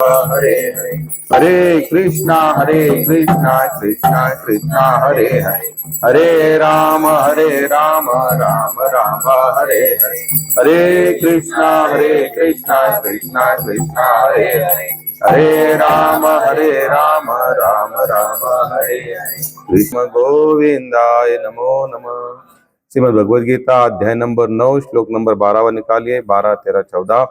हरे हरे हरे कृष्णा कृष्णा कृष्णा हरे हरे हरे राम राम राम हरे हरे हरे कृष्णा कृष्णा कृष्णा हरे हरे हरे राम राम राम हरे हरे कृष्ण गोविंदाय नमो नमः। श्रीमद् भगवद गीता अध्याय नंबर 9 श्लोक नंबर 12 निकालिए। 12, 13, 14।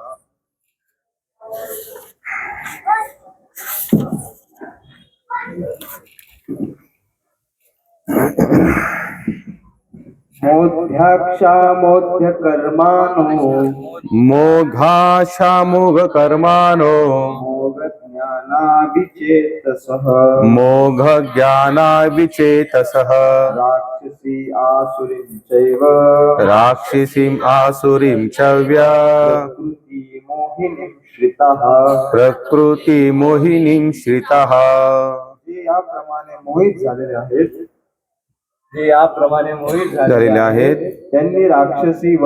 मोध्याक्षामोध्य कर्माणो मोघाशामुघ कर्माणो मोग ज्ञानाविचेतसः मोघ ज्ञाना विचेतसः राक्षसी आसुरीं चैव राक्षसीम आसुरीम चव्य प्रकृति मोहिनीं श्रितः प्रकृती मोहिनीं श्रितः। जे याप्रमाणे मोहित झालेले आहेत त्यांनी राक्षसी व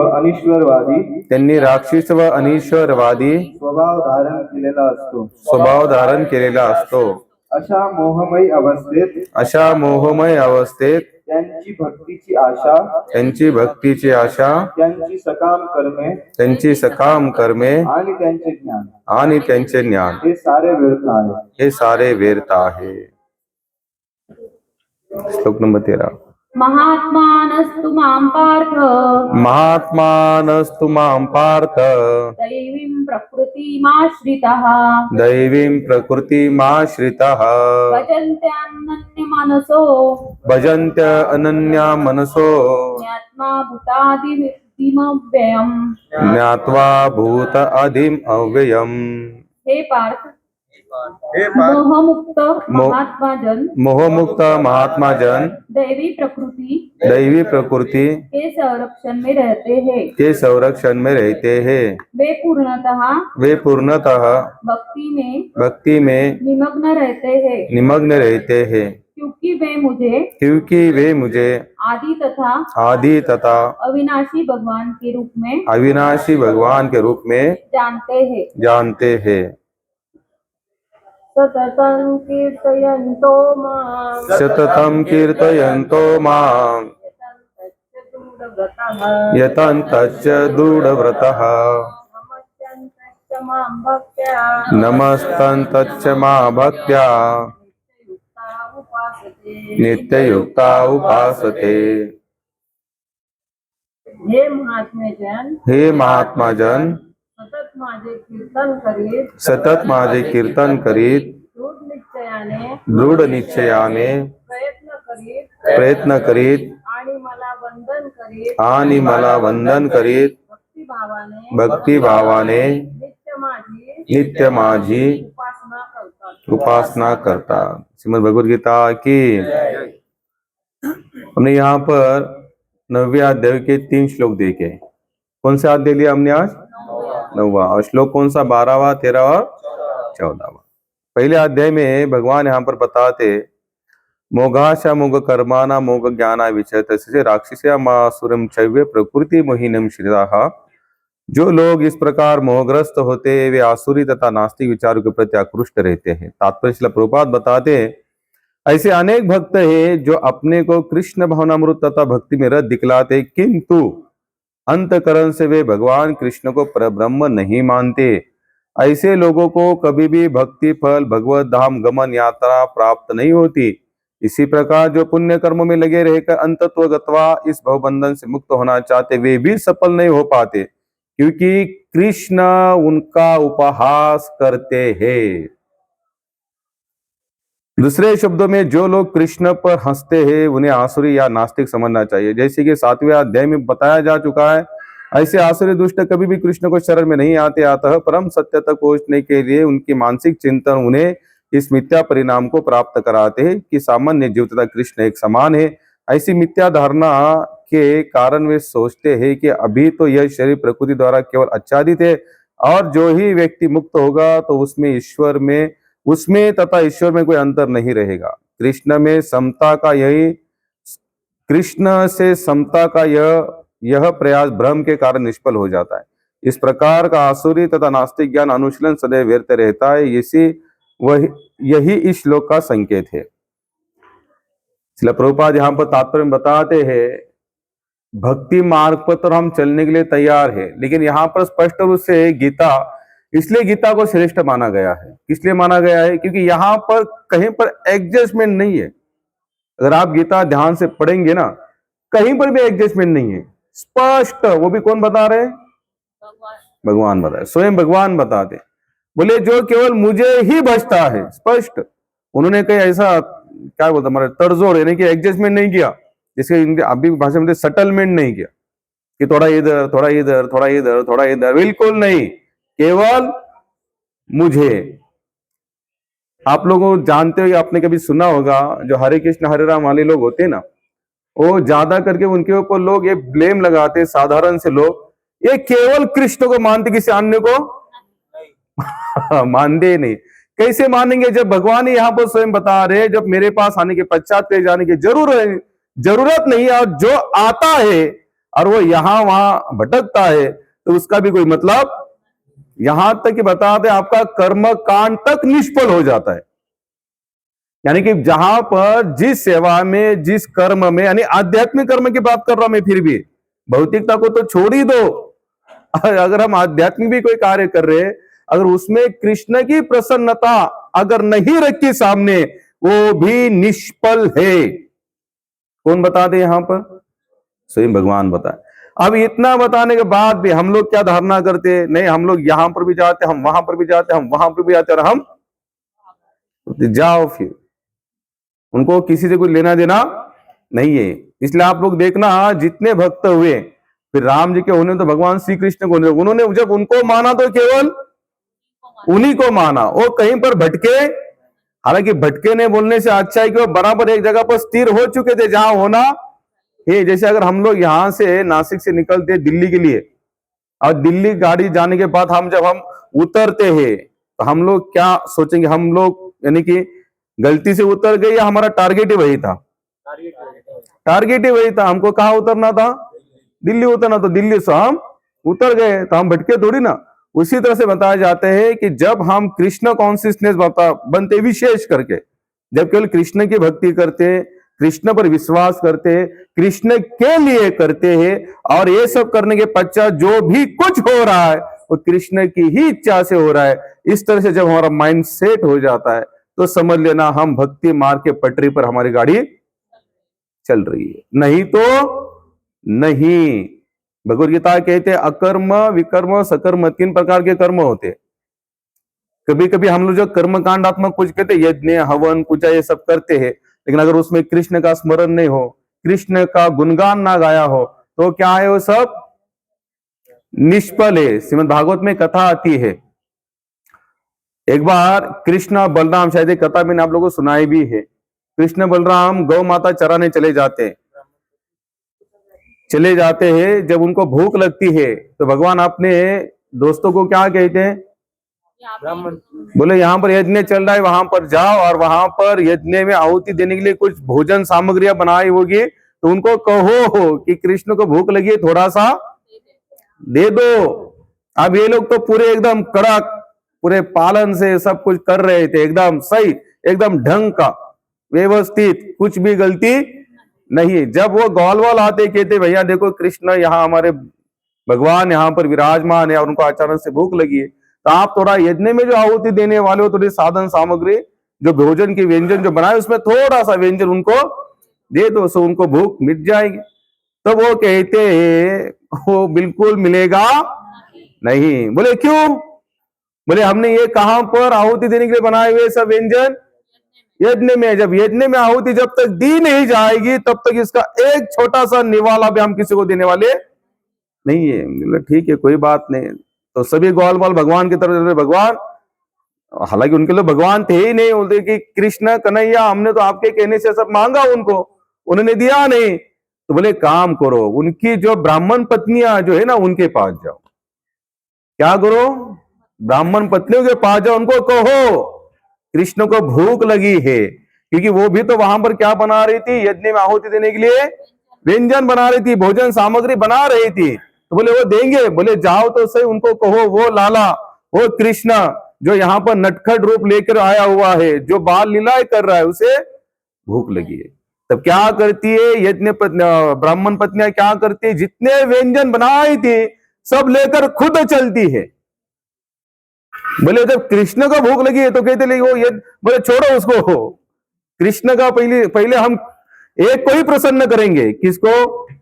अनिश्वरवादी स्वभाव धारण केलेला असतो। अशा मोहमय अवस्थेत त्यांची भक्तीची आशा त्यांची सकाम कर्मे आणि त्यांचे ज्ञान हे सारे व्यर्थ आहे। श्लोक नंबर 13। महात्मानस्तु मां पार्थ दैवीं प्रकृतिमाश्रितः भजन्त्य अनन्या मनसो ज्ञात्वा भूत आदिम अव्ययम्। हे पार्थ, मोहमुक्त महात्मा जन दैवी प्रकृति के संरक्षण में रहते हैं। वे पूर्णतः भक्ति में निमग्न रहते हैं क्योंकि वे मुझे आदि तथा अविनाशी भगवान के रूप में जानते हैं। सततं कीर्तयन्तो मां यतन्तच्च दृढव्रतः नमस्तन्तच्च मां भक्त्या नित्ययुक्ता उपासते। हे महात्मा जन सतत माझे कीर्तन करीत दृढ निश्चयाने प्रयत्न करीत आणि मला वंदन करीत भक्तिभावाने नित्य माझी उपासना करता। श्रीमद् भगवद गीता की। हमने यहाँ पर 9वें अध्याय के 3 श्लोक देखे। कौन सा अध्याय लिया हमने आज? 9वां। और श्लोक कौन सा? 12वां, 13वां, 14वां। पहले अध्याय में भगवान यहाँ पर बताते मोघाशा मोघ कर्माना मोघ ज्ञाना विचय तस्य राक्षस्य मासुरम चैव प्रकृति मोहिनीम श्रिताः। जो लोग इस प्रकार मोहग्रस्त होते वे आसुरी तथा नास्तिक विचारों के प्रति आकृष्ट रहते हैं। तात्पर्य श्रील प्रभुपाद बताते ऐसे अनेक भक्त हैं जो अपने को कृष्ण भावनामृत तथा भक्ति में रत दिखलाते, किंतु अंतकरण से वे भगवान कृष्ण को परब्रह्म नहीं मानते। ऐसे लोगों को कभी भी भक्ति फल भगवत धाम गमन यात्रा प्राप्त नहीं होती। इसी प्रकार जो पुण्य कर्मों में लगे रहकर अंतत्व गत्वा इस भवबंधन से मुक्त होना चाहते वे भी सफल नहीं हो पाते, क्योंकि कृष्ण उनका उपहास करते हैं। दूसरे शब्दों में जो लोग कृष्ण पर हंसते हैं उन्हें आसुरी या नास्तिक समझना चाहिए। जैसे कि 7वें अध्याय में बताया जा चुका है, ऐसे आसुरी दुष्ट कभी भी कृष्ण को शरण में नहीं आते। अतः परम सत्य तक पहुंचने के लिए उनकी मानसिक चिंतन उन्हें इस मिथ्या परिणाम को प्राप्त कराते हैं कि सामान्य जीव तथा कृष्ण एक समान है। ऐसी मिथ्या धारणा के कारण वे सोचते हैं कि अभी तो यह शरीर प्रकृति द्वारा केवल आच्छादित है और जो ही व्यक्ति मुक्त होगा तो उसमें तथा ईश्वर में कोई अंतर नहीं रहेगा। कृष्ण से समता का यह प्रयास भ्रम के कारण निष्फल हो जाता है। इस प्रकार का आसुरी तथा नास्तिक ज्ञान अनुशीलन सदैव व्यर्थ रहता है। यही इस श्लोक का संकेत है। इसलिए प्रभुपाद यहाँ पर तात्पर्य में बताते हैं भक्ति मार्ग पर तो हम चलने के लिए तैयार है, लेकिन यहाँ पर स्पष्ट रूप से गीता, इसलिए गीता को श्रेष्ठ माना गया है। इसलिए माना गया है क्योंकि यहाँ पर कहीं पर एडजस्टमेंट नहीं है। अगर आप गीता ध्यान से पढ़ेंगे ना, कहीं पर भी एडजस्टमेंट नहीं है, स्पष्ट। वो भी कौन बता रहे? भगवान बता रहे, स्वयं भगवान बताते। बोले जो केवल मुझे ही भजता है, स्पष्ट। उन्होंने कहीं ऐसा क्या बोलता हमारे तड़जोड़ यानी कि एडजस्टमेंट नहीं किया, जिसके अभी भाषा में सेटलमेंट नहीं किया कि थोड़ा इधर थोड़ा इधर थोड़ा इधर थोड़ा इधर, बिल्कुल नहीं, केवल मुझे। आप लोगों जानते हो, आपने कभी सुना होगा, जो हरे कृष्ण हरे राम वाले लोग होते हैं ना, वो ज्यादा करके उनके ऊपर लोग ये ब्लेम लगाते, साधारण से लोग, ये केवल कृष्ण को मानते, किसी अन्य को मानते नहीं। कैसे मानेंगे जब भगवान ही यहाँ पर स्वयं बता रहे, जब मेरे पास आने के पश्चात कहीं जाने की जरूरत नहीं है, और जो आता है और वो यहां वहां भटकता है तो उसका भी कोई मतलब। यहां तक कि बताते आपका कर्म कांड तक निष्फल हो जाता है। यानी कि जहां पर जिस सेवा में, जिस कर्म में, यानी आध्यात्मिक कर्म की बात कर रहा हूं मैं, फिर भी भौतिकता को तो छोड़ ही दो, अगर हम आध्यात्मिक भी कोई कार्य कर रहे हैं, अगर उसमें कृष्ण की प्रसन्नता अगर नहीं रखी सामने, वो भी निष्फल है। कौन बता दे यहां पर? स्वयं भगवान बताए। अब इतना बताने के बाद भी हम लोग क्या धारणा करते हैं? नहीं, हम लोग यहां पर भी जाते, हम वहां पर भी जाते, हम वहां पर भी जाते, और हम जाओ, फिर उनको किसी से कुछ लेना देना नहीं है। इसलिए आप लोग देखना, जितने भक्त हुए, फिर राम जी के होने तो भगवान श्री कृष्ण को, उन्होंने जब उनको माना तो केवल उन्हीं को माना। वो कहीं पर भटके, हालांकि भटके ने बोलने से अच्छा है कि वो बराबर एक जगह पर स्थिर हो चुके थे जहां होना है। जैसे अगर हम लोग यहां से नासिक से निकलते दिल्ली के लिए, और दिल्ली गाड़ी जाने के बाद जब हम उतरते हैं तो हम लोग क्या सोचेंगे? हम लोग यानी कि गलती से उतर गए या हमारा टारगेट ही वही था? टारगेट ही वही था। हमको कहाँ उतरना था? दिल्ली उतरना, तो दिल्ली से हम उतर गए, तो हम भटके थोड़ी ना। उसी तरह से बताया जाते हैं कि जब हम कृष्ण कॉन्शियसनेस बनते, विशेष करके जब केवल कृष्ण की भक्ति करते, कृष्ण पर विश्वास करते, कृष्ण के लिए करते हैं, और ये सब करने के पश्चात जो भी कुछ हो रहा है वो कृष्ण की ही इच्छा से हो रहा है, इस तरह से जब हमारा माइंड सेट हो जाता है तो समझ लेना हम भक्ति मार्ग के पटरी पर हमारी गाड़ी चल रही है। नहीं तो नहीं। भगवद गीता कहते अकर्म, विकर्म, सकर्म, 3 प्रकार के कर्म होते। कभी कभी हम लोग जो कर्म कांडात्मक कुछ कहते, यज्ञ, हवन, पूजा, ये सब करते हैं, लेकिन अगर उसमें कृष्ण का स्मरण नहीं हो, कृष्ण का गुणगान ना गाया हो, तो क्या है? वो सब निष्फल है। श्रीमद् भागवत में कथा आती है, एक बार कृष्ण बलराम, शायद एक कथा मैंने आप लोगों को सुनाई भी है। कृष्ण बलराम गौ माता चराने चले जाते हैं। जब उनको भूख लगती है तो भगवान अपने दोस्तों को क्या कहते हैं? बोले यहाँ पर यज्ञ चल रहा है, वहां पर जाओ, और वहां पर यज्ञ में आहुति देने के लिए कुछ भोजन सामग्रियां बनाई होगी, तो उनको कहो कि कृष्ण को भूख लगी है, थोड़ा सा दे दो। अब ये लोग तो पूरे एकदम कड़क, पूरे पालन से सब कुछ कर रहे थे, एकदम सही, एकदम ढंग का, व्यवस्थित, कुछ भी गलती नहीं। जब वो गौलवाल आते, कहते भैया देखो कृष्ण यहाँ, हमारे भगवान यहाँ पर विराजमान है, और उनको अचानक से भूख लगी है, तो आप थोड़ा यज्ञ में जो आहुति देने वाले हो, थोड़ी साधन सामग्री, जो भोजन की व्यंजन जो बनाए, उसमें थोड़ा सा व्यंजन उनको दे दो, सो उनको भूख मिट जाएगी। तो वो कहते हैं वो बिल्कुल मिलेगा नहीं। बोले क्यों? बोले हमने ये कहां पर आहुति देने के लिए बनाए हुए सब व्यंजन? यज्ञ में। जब यज्ञ में आहुति जब तक दी नहीं जाएगी, तब तक इसका एक छोटा सा निवाला भी हम किसी को देने वाले नहीं है। ठीक है, कोई बात नहीं। तो सभी ग्वाल भगवान की तरफ, भगवान, हालांकि उनके लिए भगवान थे ही नहीं, बोलते कि कृष्ण कन्हैया, हमने तो आपके कहने से सब मांगा, उनको उन्होंने दिया नहीं। तो बोले काम करो, उनकी जो ब्राह्मण पत्नियां जो है ना, उनके पास जाओ। क्या करो? ब्राह्मण पत्नियों के पास जाओ, उनको कहो कृष्ण को भूख लगी है, क्योंकि वो भी तो वहां पर क्या बना रही थी? यज्ञ में आहुति देने के लिए व्यंजन बना रही थी, भोजन सामग्री बना रही थी। तो बोले वो देंगे। बोले जाओ तो सही, उनको कहो वो लाला, वो कृष्णा जो यहाँ पर नटखट रूप लेकर आया हुआ है, जो बाल लीलाएं कर रहा है, उसे भूख लगी है। तब क्या करती है यज्ञ ब्राह्मण पत्नियां क्या करती है, जितने व्यंजन बनाई थी सब लेकर खुद चलती है। बोले जब कृष्ण को भूख लगी है तो कहते ले वो ये, बोले छोड़ो उसको, कृष्ण का पहले हम एक को ही प्रसन्न करेंगे। किसको?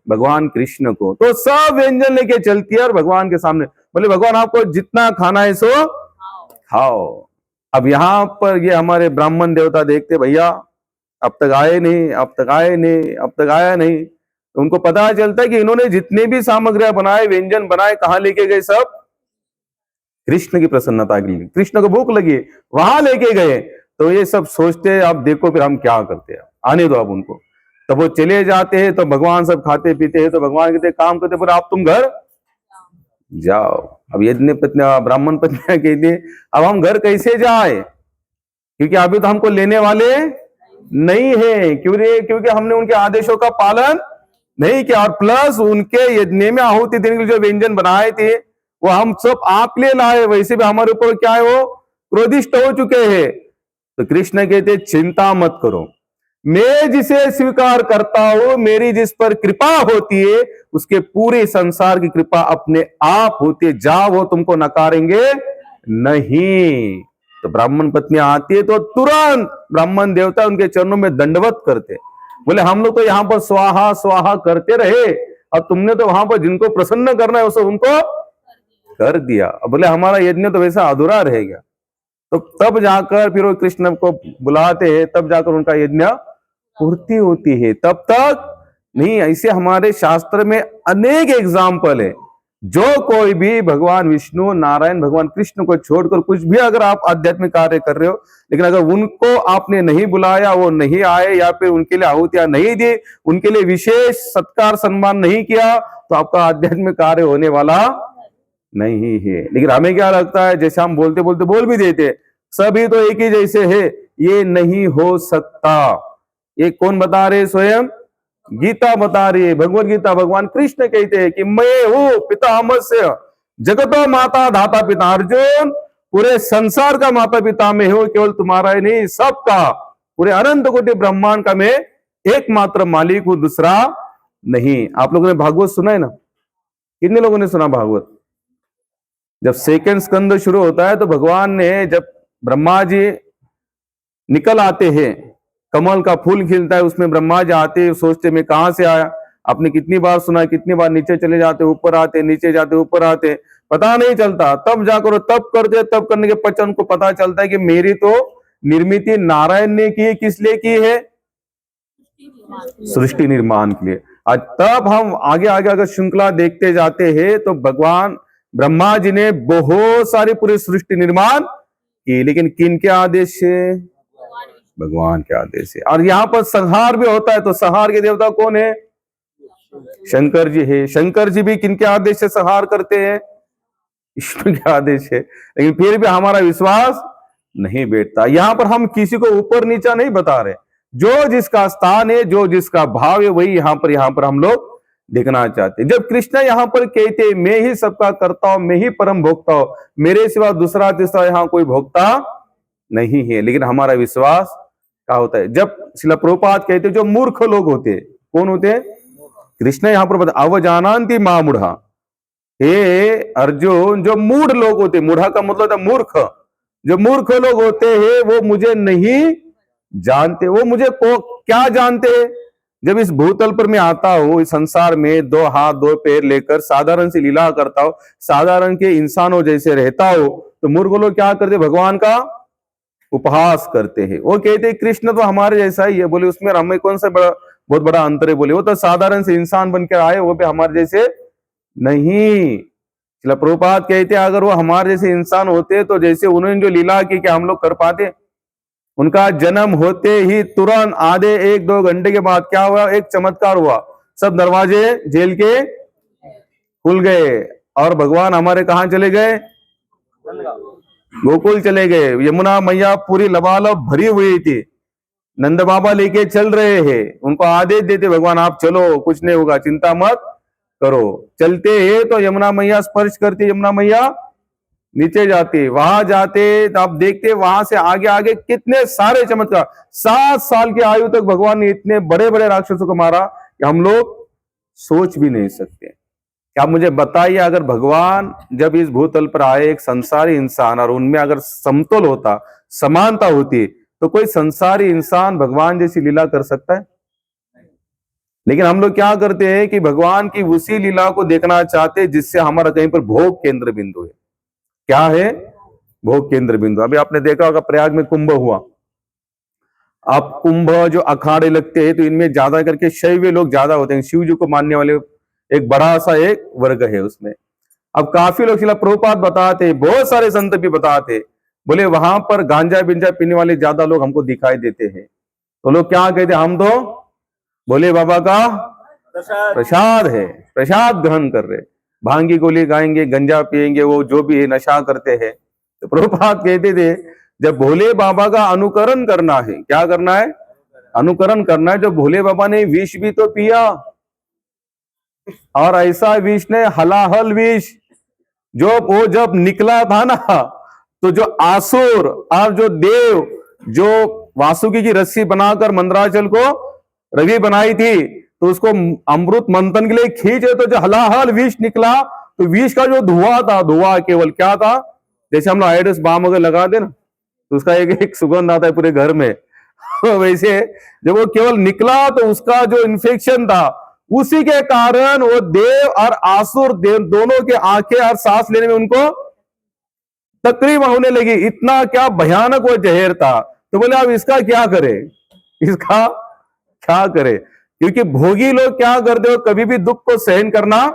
भगवान कृष्ण को। तो सब व्यंजन लेके चलती है और भगवान के सामने बोले भगवान आपको जितना खाना है सो खाओ। अब यहां पर ये हमारे ब्राह्मण देवता देखते भैया अब तक आए नहीं, अब तक आए नहीं, अब तक आया नहीं। तो उनको पता चलता है कि इन्होंने जितने भी सामग्रियां बनाए, व्यंजन बनाए, कहां लेके गए? सब कृष्ण की प्रसन्नता के लिए, कृष्ण को भूख लगी वहां लेके गए। तो ये सब सोचते अब देखो फिर हम क्या करते हैं, आने दो अब उनको। तो वो चले जाते हैं तो भगवान सब खाते पीते हैं। तो भगवान कहते काम करते पर आप तुम घर जाओ। अब यज्ञ पत्नियां ब्राह्मण पत्नियां कहती है अब हम घर कैसे जाए, क्योंकि अभी तो हमको लेने वाले नहीं है, क्योंकि हमने उनके आदेशों का पालन नहीं किया। और प्लस उनके यज्ञ में आहुति देने के लिए जो व्यंजन बनाए थे वो हम सब आप ले लाए, वैसे भी हमारे ऊपर क्या है वो क्रोधिष्ट हो चुके हैं। तो कृष्ण कहते चिंता मत करो, मैं जिसे स्वीकार करता हूं, मेरी जिस पर कृपा होती है उसके पूरे संसार की कृपा अपने आप होती है, जा वो तुमको नकारेंगे नहीं। तो ब्राह्मण पत्नियां आती है तो तुरंत ब्राह्मण देवता उनके चरणों में दंडवत करते। बोले हम लोग तो यहां पर स्वाहा स्वाहा करते रहे, अब तुमने तो वहां पर जिनको प्रसन्न करना है उसे उनको कर दिया। अब बोले हमारा यज्ञ तो वैसा अधूरा रह गया। तो तब जाकर फिर वो कृष्ण को बुलाते हैं, तब जाकर उनका यज्ञ पूर्ति होती है, तब तक नहीं। ऐसे हमारे शास्त्र में अनेक एग्जाम्पल है। जो कोई भी भगवान विष्णु नारायण भगवान कृष्ण को छोड़कर कुछ भी अगर आप आध्यात्मिक कार्य कर रहे हो, लेकिन अगर उनको आपने नहीं बुलाया, वो नहीं आए, या फिर उनके लिए आहुतियां नहीं दी, उनके लिए विशेष सत्कार सम्मान नहीं किया, तो आपका आध्यात्मिक कार्य होने वाला नहीं है। लेकिन हमें क्या लगता है, जैसे हम बोलते बोलते बोल भी देते सभी तो एक ही जैसे है, ये नहीं हो सकता। ये कौन बता रहे? स्वयं गीता बता रही है, भगवत गीता। भगवान कृष्ण कहते हैं कि मैं हूं पितामहस्य जगतो माता धाता पिता। अर्जुन पूरे संसार का माता पिता में हूं, केवल तुम्हारा ही नहीं सबका, पूरे अनंत कोटि ब्रह्मांड का मैं एकमात्र मालिक हूं, दूसरा नहीं। आप लोगों ने भागवत सुना है ना? कितने लोगों ने सुना भागवत? जब सेकंड स्कंद शुरू होता है तो भगवान ने, जब ब्रह्मा जी निकल आते हैं, कमल का फूल खिलता है, उसमें ब्रह्मा जी आते, सोचते मैं कहां से आया। आपने कितनी बार सुना, कितनी बार नीचे चले जाते, ऊपर आते, नीचे जाते, ऊपर आते, पता नहीं चलता। तब जाकर तब करते, तब करने के पश्चात उनको पता चलता है कि मेरी तो निर्मिति नारायण ने की है। किस लिए की है? सृष्टि निर्माण के लिए। आज तब हम आगे आगे अगर श्रृंखला देखते जाते हैं तो भगवान ब्रह्मा जी ने बहुत सारी पूरी सृष्टि निर्माण की, लेकिन किन के आदेश से? भगवान के आदेश से। और यहाँ पर संहार भी होता है, तो संहार के देवता कौन है? शंकर जी है। शंकर जी भी किनके आदेश से संहार करते हैं? विष्णु के आदेश है। लेकिन फिर भी हमारा विश्वास नहीं बैठता। यहां पर हम किसी को ऊपर नीचा नहीं बता रहे, जो जिसका स्थान है, जो जिसका भाव है, वही यहां पर हम लोग देखना चाहते हैं। जब कृष्ण यहां पर कहते मैं ही सबका करता हूं, मैं ही परम भोक्ता हूं, मेरे सिवा दूसरा तीसरा यहां कोई भोक्ता नहीं है, लेकिन हमारा विश्वास क्या होता है? जब श्रील प्रभुपाद कहते जो मूर्ख लोग होते, कौन होते? कृष्ण यहां पर बता अवजानान्ति मां मूढ़ा। हे अर्जुन, जो मूढ़ लोग होते, मूढ़ा का मतलब था मूर्ख, जो मूर्ख लोग होते हैं वो मुझे नहीं जानते। वो मुझे को क्या जानते हैं? जब इस भूतल पर मैं आता हूं, इस संसार में 2 हाथ 2 पैर लेकर साधारण सी लीला करता हूं, साधारण के इंसानों जैसे रहता हूं, तो मूर्ख लोग क्या करते? भगवान का उपहास करते हैं। वो कहते हैं कृष्ण तो हमारे जैसा ही है। बोले उसमें हमें कौन सा बहुत बड़ा अंतर है? बोले वो तो साधारण से इंसान बनकर आए, वो भी हमारे जैसे नहीं। श्रील प्रभुपाद कहते हैं अगर वो हमारे जैसे इंसान होते तो जैसे उन्होंने जो लीला की क्या हम लोग कर पाते? उनका जन्म होते ही तुरंत आधे 1-2 घंटे के बाद क्या हुआ? एक चमत्कार हुआ, सब दरवाजे जेल के खुल गए और भगवान हमारे कहां चले गए? गोकुल चले गए। यमुना मैया पूरी लबालब भरी हुई थी, नंद बाबा लेके चल रहे हैं, उनको आदेश देते भगवान आप चलो, कुछ नहीं होगा, चिंता मत करो। चलते हैं तो यमुना मैया स्पर्श करती, यमुना मैया नीचे जाते, वहां जाते तो आप देखते वहां से आगे आगे कितने सारे चमत्कार। 7 साल की आयु तक भगवान ने इतने बड़े बड़े राक्षसों को मारा कि हम लोग सोच भी नहीं सकते। क्या मुझे बताइए, अगर भगवान जब इस भूतल पर आए, एक संसारी इंसान, और उनमें अगर समतोल होता, समानता होती, तो कोई संसारी इंसान भगवान जैसी लीला कर सकता है? लेकिन हम लोग क्या करते हैं कि भगवान की उसी लीला को देखना चाहते हैं जिससे हमारा कहीं पर भोग केंद्र बिंदु है। क्या है? भोग केंद्र बिंदु। अभी आपने देखा होगा प्रयाग में कुंभ हुआ। अब कुंभ जो अखाड़े लगते हैं तो इनमें ज्यादा करके शैव लोग ज्यादा होते हैं, शिव जी को मानने वाले एक बड़ा सा एक वर्ग है उसमें। अब काफी लोग, शिला प्रभुपाद बताते, बहुत सारे संत भी बताते, बोले वहां पर गांजा बिंजा पीने वाले ज्यादा लोग हमको दिखाई देते हैं। तो लोग क्या कहते, हम तो भोले बाबा का प्रसाद है, प्रसाद ग्रहण कर रहे, भांग की गोली खाएंगे, गंजा पिएंगे, वो जो भी है नशा करते हैं। तो प्रभुपाद कहते थे जब भोले बाबा का अनुकरण करना है, क्या करना है? अनुकरण करना है। जो भोले बाबा ने विष भी तो पिया, और ऐसा विष ने, हलाहल विष, जो वो जब निकला था ना, तो जो आसुर और जो देव, जो वासुकी की रस्सी बनाकर मंदराचल को रवि बनाई थी, तो उसको अमृत मंथन के लिए खींचे, तो जो हलाहल विष निकला, तो विष का जो धुआं था, धुआं केवल क्या था, जैसे हम लोग आयोडस बाम अगर लगा दे ना, तो उसका एक सुगंध आता है पूरे घर में वैसे जब वो केवल निकला, तो उसका जो इन्फेक्शन था, उसी के कारण वो देव और आसुर देव दोनों के आंखें और सांस लेने में उनको तकलीफ होने लगी। इतना क्या भयानक वो जहर था। तो बोले अब इसका क्या करे, इसका क्या करे? क्योंकि भोगी लोग क्या करते हो, कभी भी दुख को सहन करना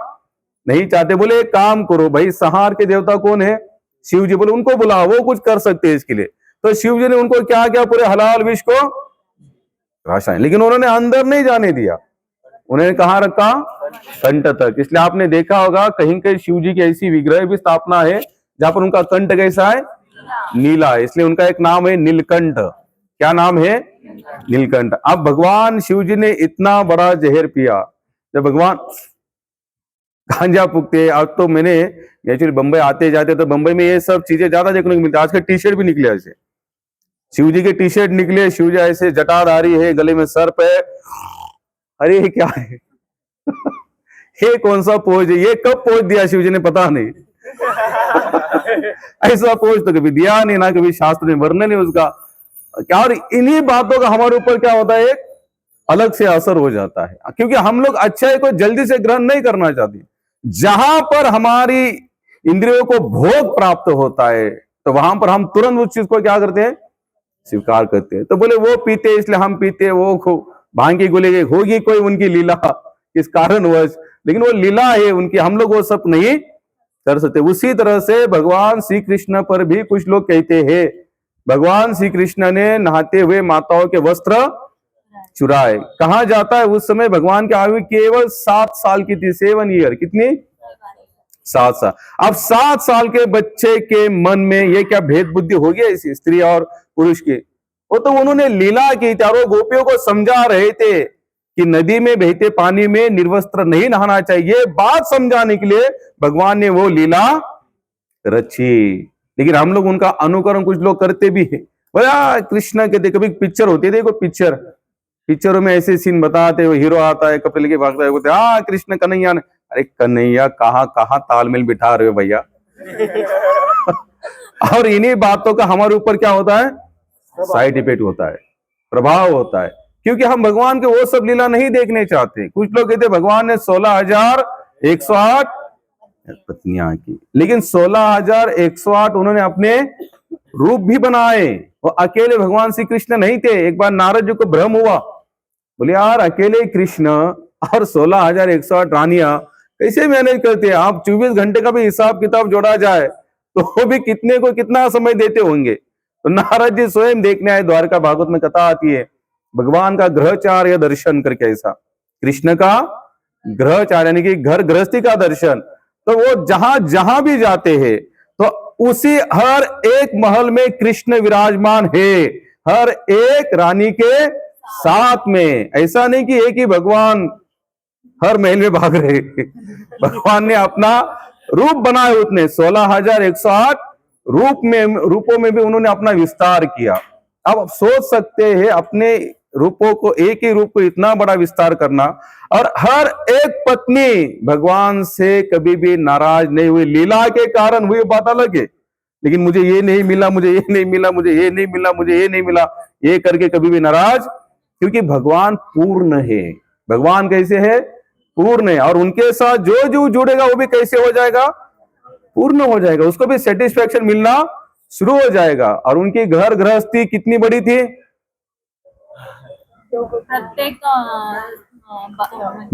नहीं चाहते। बोले एक काम करो भाई, संहार के देवता कौन है? शिव जी। बोले उनको बुलाओ, वो कुछ कर सकते हैं इसके लिए। तो शिव जी ने उनको क्या किया, पूरे हलाल विष को राशायन, लेकिन उन्होंने अंदर नहीं जाने दिया, उन्होंने कहां रखा? कंठ तक। इसलिए आपने देखा होगा कहीं कहीं शिव जी की ऐसी विग्रह भी स्थापना है जहां पर उनका कंठ कैसा है? नीला है, इसलिए उनका एक नाम है नीलकंठ। क्या नाम है? नीलकंठ। अब भगवान शिव जी ने इतना बड़ा जहर पिया, जब भगवान गांजा फूकते। अब तो मैंने एक्चुअली बंबई आते जाते तो बंबई में ये सब चीजें ज्यादा देखने को मिलती है। आजकल टी शर्ट भी निकले ऐसे, शिव जी के टी शर्ट निकले, शिव जी ऐसे जटाधारी है, गले में सर्प है। अरे ये क्या है ये कौन सा पोज है? ये कब पोज दिया शिव जी ने, पता नहीं ऐसा पोज तो कभी दिया नहीं, ना कभी शास्त्र में वर्णन है उसका। क्या, और इन्हीं बातों का हमारे ऊपर क्या होता है, एक अलग से असर हो जाता है, क्योंकि हम लोग अच्छाई को जल्दी से ग्रहण नहीं करना चाहते। जहां पर हमारी इंद्रियों को भोग प्राप्त होता है, तो वहां पर हम तुरंत उस चीज को क्या करते हैं? स्वीकार करते हैं। तो बोले वो पीते इसलिए हम पीते, वो भांग की गोली होगी कोई उनकी लीला इस कारणवश, लेकिन वो लीला है उनकी, हम लोग वो सब नहीं कर सकते। उसी तरह से भगवान श्री कृष्ण पर भी कुछ लोग कहते हैं भगवान श्री कृष्ण ने नहाते हुए माताओं के वस्त्र चुराए। कहां जाता है? उस समय भगवान की आयु केवल 7 साल की थी, 7 ईयर। कितनी? 7 साल। अब 7 साल के बच्चे के मन में ये क्या भेद बुद्धि होगी ऐसी स्त्री और पुरुष की? वो तो उन्होंने लीला की, चारों गोपियों को समझा रहे थे कि नदी में बहते पानी में निर्वस्त्र नहीं नहाना चाहिए। बात समझाने के लिए भगवान ने वो लीला रची। लेकिन हम लोग उनका अनुकरण कुछ लोग करते भी है। बोला कृष्ण के कभी पिक्चर होती है, देखो पिक्चरों में ऐसे सीन बताते, वो हीरो आता है कपड़े लेके भागता है, बोलते हाँ कृष्ण कन्हैया ने। अरे कन्हैया कहाँ तालमेल बिठा रहे हो भैया और इन्हीं बातों का हमारे ऊपर क्या होता है? साइड इफेक्ट होता है, प्रभाव होता है, क्योंकि हम भगवान के वो सब लीला नहीं देखने चाहते। कुछ लोग कहते भगवान ने 16,108 पत्नियां की, लेकिन 16,108 उन्होंने अपने रूप भी बनाए। वो अकेले भगवान श्री कृष्ण नहीं थे। एक बार नारद जी को भ्रम हुआ, बोले यार अकेले कृष्ण और 16,108 रानियां कैसे मैनेज करते हैं? आप 24 घंटे का भी हिसाब किताब जोड़ा जाए तो वो भी कितने को कितना समय देते होंगे। तो नारद जी स्वयं देखने आए, द्वारका भागवत में कथा आती है, भगवान का ग्रहचार्य दर्शन करके, ऐसा कृष्ण का ग्रहचार्य यानी कि घर गृहस्थी का दर्शन। तो वो जहां जहां भी जाते हैं तो उसी हर एक महल में कृष्ण विराजमान है, हर एक रानी के साथ में। ऐसा नहीं कि एक ही भगवान हर महल में भाग रहे। भगवान ने अपना रूप बनाया, उतने 16,108 रूपों में भी उन्होंने अपना विस्तार किया। अब आप सोच सकते हैं अपने रूपों को, एक ही रूप को इतना बड़ा विस्तार करना, और हर एक पत्नी भगवान से कभी भी नाराज नहीं हुई। लीला के कारण हुई बात अलग है, लेकिन मुझे ये नहीं मिला, मुझे ये नहीं मिला, मुझे ये नहीं मिला, मुझे ये नहीं मिला, ये करके कभी भी नाराज, क्योंकि भगवान पूर्ण है। भगवान कैसे है? पूर्ण है। और उनके साथ जो जो जुड़ेगा वो भी कैसे हो जाएगा? पूर्ण हो जाएगा, उसको भी सेटिस्फेक्शन मिलना शुरू हो जाएगा। और उनकी घर गृहस्थी कितनी बड़ी थी? प्रत्येक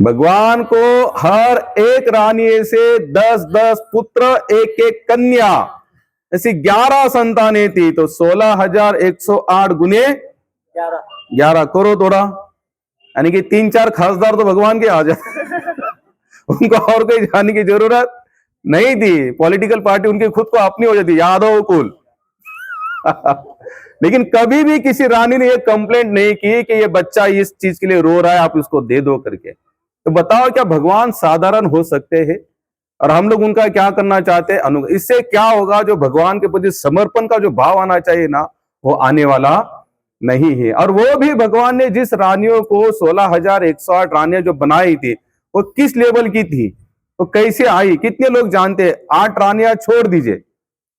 भगवान को हर एक रानी से 10-10 पुत्र, एक एक कन्या, ऐसी 11 संतानें थी। तो 16,108 गुने 11 करो थोड़ा, यानी कि 3-4 खासदार तो भगवान के आ जाए। उनको और कोई जाने की जरूरत नहीं थी। पॉलिटिकल पार्टी उनकी खुद को अपनी हो जाती, यादव कुल। लेकिन कभी भी किसी रानी ने ये कंप्लेंट नहीं की कि ये बच्चा इस चीज के लिए रो रहा है, आप इसको दे दो करके। तो बताओ, क्या भगवान साधारण हो सकते हैं? और हम लोग उनका क्या करना चाहते हैं? इससे क्या होगा? जो भगवान के प्रति समर्पण का जो भाव आना चाहिए ना, वो आने वाला नहीं है। और वो भी भगवान ने जिस रानियों को 16,108 रानियां जो बनाई थी, वो किस लेवल की थी, वो कैसे आई? कितने लोग जानते हैं? 8 रानियां छोड़ दीजिए,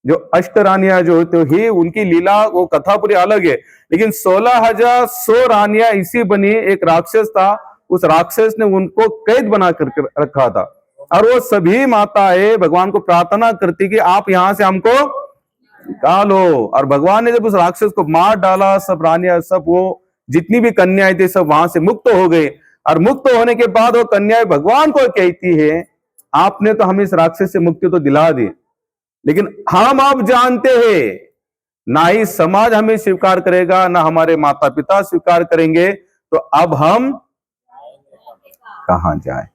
जो अष्ट रानियां जो तो ही उनकी लीला, वो कथा पूरी अलग है। लेकिन 16,100 रानियां इसी बनी। एक राक्षस था, उस राक्षस ने उनको कैद बना कर रखा था, और वो सभी माताएं भगवान को प्रार्थना करती कि आप यहां से हमको निकालो। और भगवान ने जब उस राक्षस को मार डाला, सब रानियां, सब वो जितनी भी कन्याएं थी, सब वहां से मुक्त हो गए। और मुक्त होने के बाद वो कन्याएं भगवान को कहती है, आपने तो हमें इस राक्षस से मुक्ति तो दिला दी, लेकिन हम अब जानते हैं ना ही समाज हमें स्वीकार करेगा, ना हमारे माता पिता स्वीकार करेंगे, तो अब हम कहां जाए?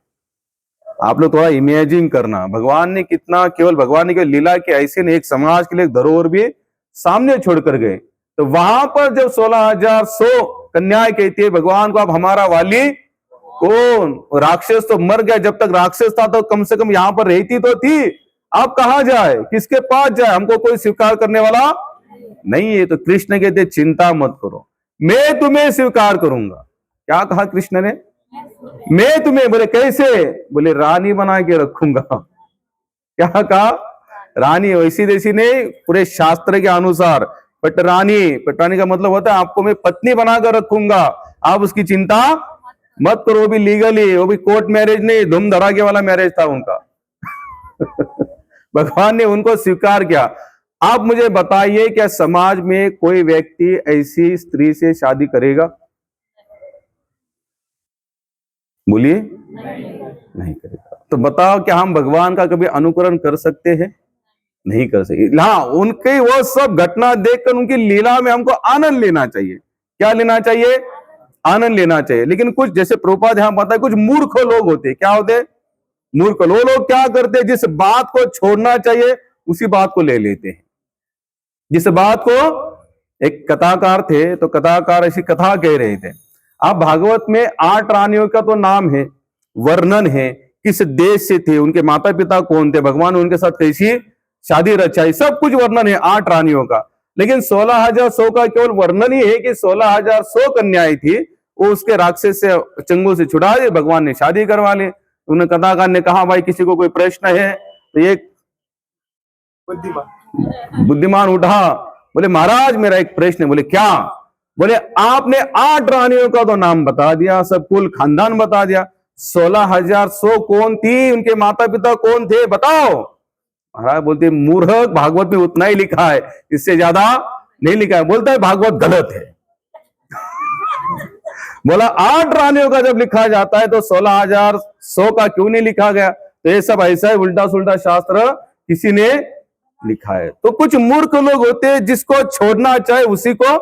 आप लोग थोड़ा इमेजिन करना, भगवान ने कितना, केवल भगवान ने केवल लीला के ऐसे नहीं, एक समाज के लिए धरोहर भी सामने छोड़कर गए। तो वहां पर जब 16,100 कन्याएं कहती है भगवान को, अब हमारा वाली कौन? राक्षस तो मर गया, जब तक राक्षस था तो कम से कम यहां पर रहती तो थी, अब कहां जाए, किसके पास जाए? हमको कोई स्वीकार करने वाला नहीं है। तो कृष्ण कहते चिंता मत करो, मैं तुम्हें स्वीकार करूंगा। क्या कहा कृष्ण ने? मैं तुम्हें, बोले कैसे? बोले रानी बना के रखूंगा। क्या कहा? रानी, वैसी जैसी नहीं, पूरे शास्त्र के अनुसार पटरानी। पटरानी का मतलब होता है आपको मैं पत्नी बनाकर रखूंगा, आप उसकी चिंता मत करो। वो भी लीगली, वो भी कोर्ट मैरिज नहीं, धूम धड़ाके वाला मैरिज था उनका। भगवान ने उनको स्वीकार किया। आप मुझे बताइए, क्या समाज में कोई व्यक्ति ऐसी स्त्री से शादी करेगा? बोलिए, नहीं करेगा। तो बताओ, क्या हम भगवान का कभी अनुकरण कर सकते हैं? नहीं कर सकते। हाँ, उनके वो सब घटना देखकर उनकी लीला में हमको आनंद लेना चाहिए। क्या लेना चाहिए? आनंद लेना चाहिए। लेकिन कुछ, जैसे प्रभुपाद यहाँ पता है, कुछ मूर्ख लोग होते। क्या होते? मूर्ख लोग। लोग क्या करते हैं? जिस बात को छोड़ना चाहिए उसी बात को ले लेते हैं। जिस बात को, एक कथाकार थे, तो कथाकार ऐसी कथा कह रहे थे, आप भागवत में 8 रानियों का तो नाम है, वर्णन है, किस देश से थे, उनके माता पिता कौन थे, भगवान ने उनके साथ कैसी शादी रचाई, सब कुछ वर्णन है 8 रानियों का। लेकिन 16,100 का केवल वर्णन ही है कि 16,100 कन्याएं थी, वो उसके राक्षस से, चंगुल से छुड़ा दे, भगवान ने शादी करवा ली। उन्हें कथाकार ने कहा, भाई किसी को कोई प्रश्न है? तो एक बुद्धिमान उठा, बोले महाराज मेरा एक प्रश्न है। बोले क्या? बोले आपने 8 रानियों का तो नाम बता दिया, सब कुल खानदान बता दिया, 16,100 कौन थी, उनके माता पिता कौन थे, बताओ। महाराज बोलते मूर्ख, भागवत में उतना ही लिखा है, इससे ज्यादा नहीं लिखा है। बोलता है भागवत गलत है। बोला 8 रानियों का जब लिखा जाता है तो 16,100 का क्यों नहीं लिखा गया? तो ये सब ऐसा है, उल्टा सुल्टा शास्त्र किसी ने लिखा है। तो कुछ मूर्ख लोग होते हैं, जिसको छोड़ना चाहे उसी को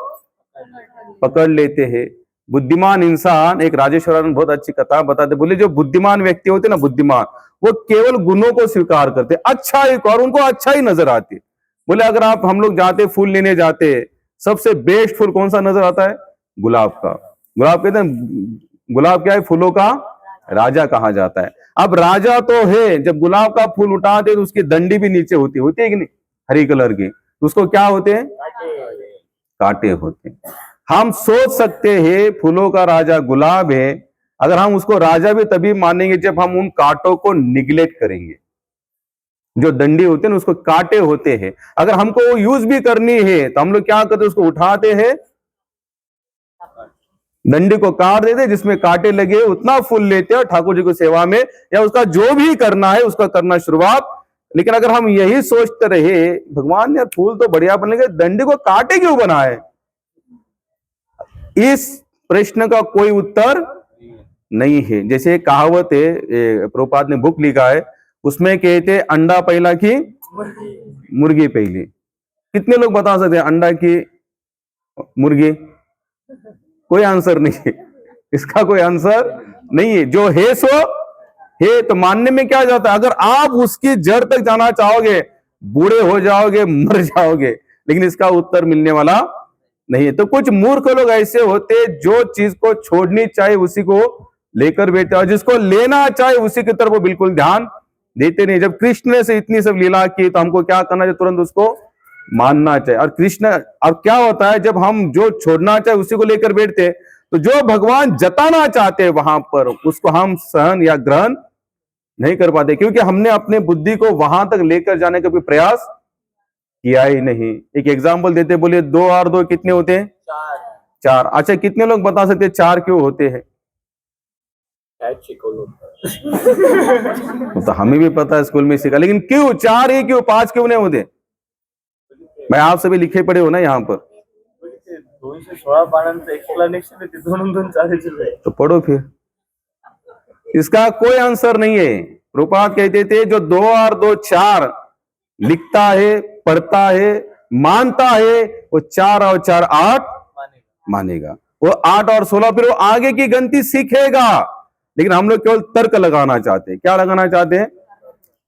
पकड़ लेते हैं। बुद्धिमान इंसान, एक राजेश्वरानंद बहुत अच्छी कथा बताते, बोले जो बुद्धिमान व्यक्ति होते ना, बुद्धिमान, वो केवल गुणों को स्वीकार करते, अच्छाई को, और उनको अच्छाई नजर आती। बोले अगर आप, हम लोग जाते, फूल लेने जाते, सबसे बेस्ट फूल कौन सा नजर आता है? गुलाब का। गुलाब कहते हैं, गुलाब क्या है? फूलों का राजा कहा जाता है। अब राजा तो है, जब गुलाब का फूल उठाते तो उसकी डंडी भी नीचे होती है कि नहीं, हरी कलर की, तो उसको क्या होते हैं, कांटे होते हैं। हम सोच सकते हैं फूलों का राजा गुलाब है, अगर हम उसको राजा भी तभी मानेंगे जब हम उन कांटों को निगलेक्ट करेंगे। जो डंडी होते हैं ना, उसको कांटे होते हैं, अगर हमको वो यूज भी करनी है तो हम लोग क्या करते हैं, उसको उठाते हैं, डंडी को काट देते, जिसमें कांटे लगे उतना फूल लेते हैं और ठाकुर जी को सेवा में या उसका जो भी करना है उसका करना शुरुआत। लेकिन अगर हम यही सोचते रहे भगवान ने फूल तो बढ़िया बनेंगे, डंडी को कांटे क्यों बनाए, इस प्रश्न का कोई उत्तर नहीं है। जैसे कहावत है, प्रभुपाद ने बुक लिखा है, उसमें कहते अंडा पहला की मुर्गी पहली। कितने लोग बता सकते हैं अंडा की मुर्गी? कोई आंसर नहीं है, इसका कोई आंसर नहीं है। जो है सो है, तो मानने में क्या जाता है, अगर आप उसकी जड़ तक जाना चाहोगे बूढ़े हो जाओगे, मर जाओगे, लेकिन इसका उत्तर मिलने वाला नहीं है। तो कुछ मूर्ख लोग ऐसे होते जो चीज को छोड़नी चाहिए उसी को लेकर बैठे, और जिसको लेना चाहे उसी की तरफ वो बिल्कुल ध्यान देते नहीं। जब कृष्ण ने से इतनी सब लीला की तो हमको क्या करना चाहिए, तुरंत उसको मानना चाहिए। और कृष्ण, और क्या होता है जब हम जो छोड़ना चाहे उसी को लेकर बैठते, तो जो भगवान जताना चाहते हैं वहां पर उसको हम सहन या ग्रहण नहीं कर पाते, क्योंकि हमने अपने बुद्धि को वहां तक लेकर जाने का भी प्रयास किया ही नहीं। एक एग्जाम्पल देते, बोले 2 और 2 कितने होते हैं, 4। अच्छा, कितने लोग बता सकते हैं 4 क्यों होते हैं? तो हमें भी पता है, स्कूल में सीखा, लेकिन क्यों 4 ही क्यों, 5 क्यों नहीं होते? भाई आप सभी लिखे पढ़े हो ना यहाँ पर, 216 पानांचं एक्सप्लेनेशन आहे ते 2-2 4 तो पढ़ो फिर। इसका कोई आंसर नहीं है। प्रभुपाद कहते थे जो 2 और 2 4 लिखता है, पढ़ता है, मानता है, वो 4 और 4 8 मानेगा। वो 8 और 16 फिर वो आगे की गिनती सीखेगा। लेकिन हम लोग केवल तर्क लगाना चाहते हैं। क्या लगाना चाहते हैं?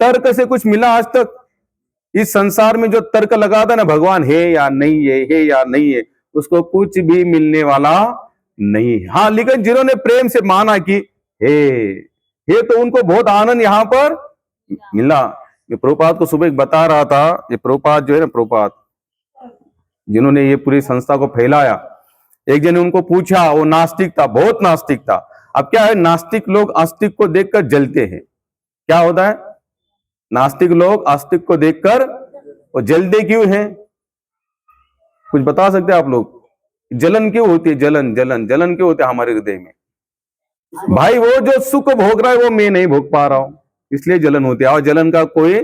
तर्क से कुछ मिला आज तक? इस संसार में जो तर्क लगाता है ना, भगवान है या नहीं है या नहीं है, उसको कुछ भी मिलने वाला नहीं है। हाँ, लेकिन जिन्होंने प्रेम से माना कि हे, तो उनको बहुत आनंद यहां पर मिला। ये प्रभुपाद को सुबह एक बता रहा था, ये प्रभुपाद जो है ना, प्रभुपाद जिन्होंने ये पूरी संस्था को फैलाया, एक जन ने उनको पूछा, वो नास्तिक था, बहुत नास्तिक था। अब क्या है, नास्तिक लोग आस्तिक को देखकर जलते हैं। क्या होता है, नास्तिक लोग आस्तिक को देखकर वो जलते क्यों हैं? कुछ बता सकते हैं आप लोग? जलन क्यों होती है? जलन क्यों होती है हमारे हृदय में? भाई वो जो सुख भोग रहा है वो मैं नहीं भोग पा रहा हूं, इसलिए जलन होती है, और जलन का कोई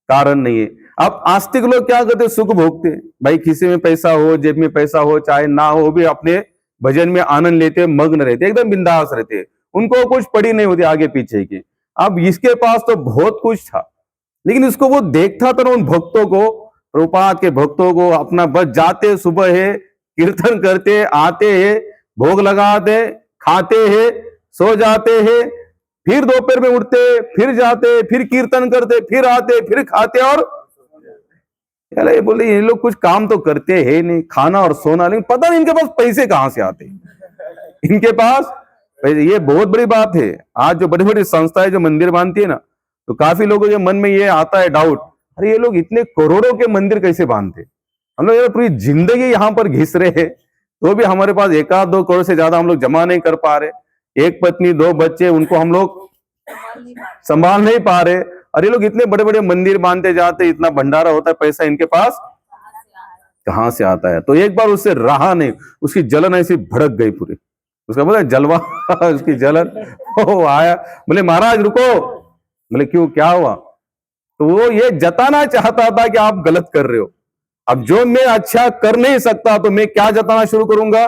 कारण नहीं है। अब आस्तिक लोग क्या करते, सुख भोगते, भाई किसी में पैसा हो, जेब में पैसा हो, चाहे ना हो, भी अपने भजन में आनंद लेते, मग्न रहते, एकदम बिंदास रहते, उनको कुछ पड़ी नहीं होती आगे पीछे की। अब इसके पास तो बहुत कुछ था, लेकिन इसको वो देखता था ना उन भक्तों को, प्रभुपाद के भक्तों को, अपना बस जाते, सुबह है कीर्तन करते, आते हैं, भोग लगाते, खाते हैं, सो जाते हैं, फिर दोपहर में उठते, फिर जाते, फिर कीर्तन करते, फिर आते, फिर खाते, और ये बोले ये लोग कुछ काम तो करते हैं नहीं, खाना और सोना, लेकिन पता नहीं इनके पास पैसे कहां से आते, इनके पास। ये बहुत बड़ी बात है। आज जो बड़ी बड़ी संस्थाएं जो मंदिर बांधती है ना, तो काफी लोगों के मन में ये आता है डाउट, अरे ये लोग इतने करोड़ों के मंदिर कैसे बांधते? हम लोग पूरी जिंदगी यहां पर घिस रहे हैं, तो भी हमारे पास 1-2 करोड़ से ज्यादा हम लोग जमा नहीं कर पा रहे। 1 पत्नी 2 बच्चे, उनको हम लोग संभाल नहीं पा रहे। अरे लोग इतने बड़े बड़े मंदिर बांधते जाते, इतना भंडारा होता है, पैसा इनके पास कहां से आता है? तो एक बार उससे रहा नहीं, उसकी जलन ऐसी भड़क गई पूरी, उसका बोला जलवा उसकी जलन, वो आया, बोले महाराज रुको। बोले क्यों, क्या हुआ? तो वो ये जताना चाहता था कि आप गलत कर रहे हो। अब जो मैं अच्छा कर नहीं सकता तो मैं क्या जताना शुरू करूंगा?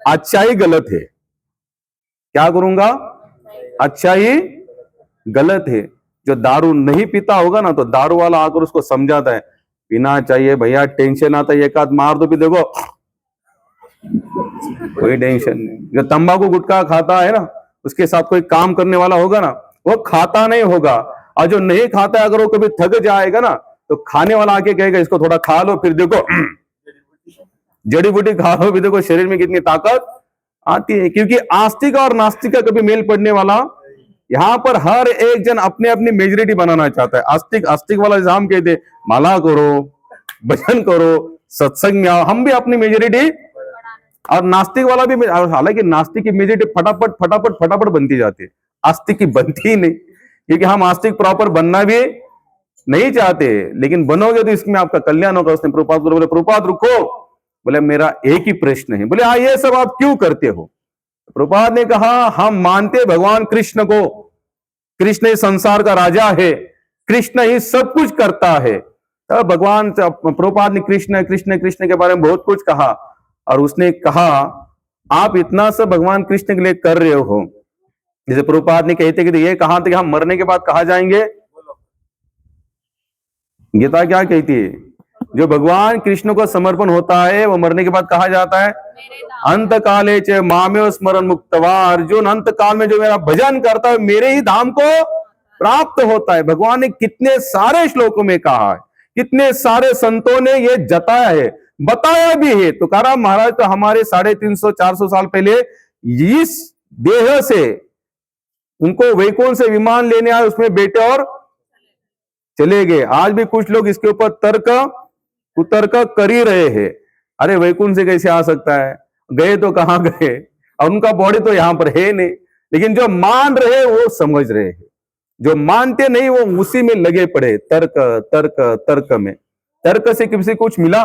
अच्छा ही गलत है। क्या करूंगा? अच्छा ही गलत है। जो दारू नहीं पीता होगा ना, तो दारू वाला आकर उसको समझाता है, पीना चाहिए भैया, टेंशन आता है, एक आध मार दो भी, देखो कोई टेंशन नहीं। जो तंबाकू गुटखा खाता है ना, उसके साथ कोई काम करने वाला होगा ना, वो खाता नहीं होगा। और जो नहीं खाता है, अगर वो कभी थक जाएगा ना, तो खाने वाला आके कहेगा इसको थोड़ा खा लो, फिर देखो जड़ी बूटी खा लो, फिर देखो शरीर में कितनी ताकत आती है, क्योंकि आस्तिक और नास्तिक का कभी मेल पड़ने वाला, यहाँ पर हर एक जन अपने अपनी मेजोरिटी बनाना चाहता है। आस्तिक आस्तिक वाला जैसे हम कहते माला करो, भजन करो, सत्संग में आओ, हम भी अपनी मेजोरिटी, और नास्तिक वाला भी, हालांकि नास्तिक की मेजोरिटी फटाफट फटाफट फटाफट बनती जाती है, आस्तिक की बनती ही नहीं, क्योंकि हम आस्तिक प्रॉपर बनना भी नहीं चाहते, लेकिन बनोगे तो इसमें आपका कल्याण होगा। उसने प्रभुपाद को बोले, प्रभुपाद रुको, बोले मेरा एक ही प्रश्न है। बोले हाँ, ये सब आप क्यों करते हो? प्रभुपाद ने कहा हम मानते भगवान कृष्ण को, कृष्ण ही संसार का राजा है, कृष्ण ही सब कुछ करता है। तब भगवान प्रभुपाद ने कृष्ण कृष्ण कृष्ण के बारे में बहुत कुछ कहा, और उसने कहा आप इतना सब भगवान कृष्ण के लिए कर रहे हो, जैसे प्रभुपाद ने कहते कि ये कहा था कि हम मरने के बाद कहा जाएंगे, गीता क्या कहती है? जो भगवान कृष्ण को समर्पण होता है वो मरने के बाद कहा जाता है अंत काले च मामेव स्मरण मुक्तवा, अर्जुन अंत काल में जो मेरा भजन करता है मेरे ही धाम को प्राप्त होता है। भगवान ने कितने सारे श्लोकों में कहा है, कितने सारे संतों ने ये जताया है, बताया भी है। तो कहा महाराज तो हमारे 350-400 साल पहले इस देह से उनको वैकुंठ से विमान लेने आए, उसमें बैठे और चले गए। आज भी कुछ लोग इसके ऊपर तर्क कुतर्क कर ही रहे हैं, अरे वैकुंठ से कैसे आ सकता है, गए तो कहां गए, और उनका बॉडी तो यहां पर है नहीं। लेकिन जो मान रहे वो समझ रहे हैं, जो मानते नहीं वो उसी में लगे पड़े, तर्क तर्क तर्क में। तर्क से किसी कुछ मिला?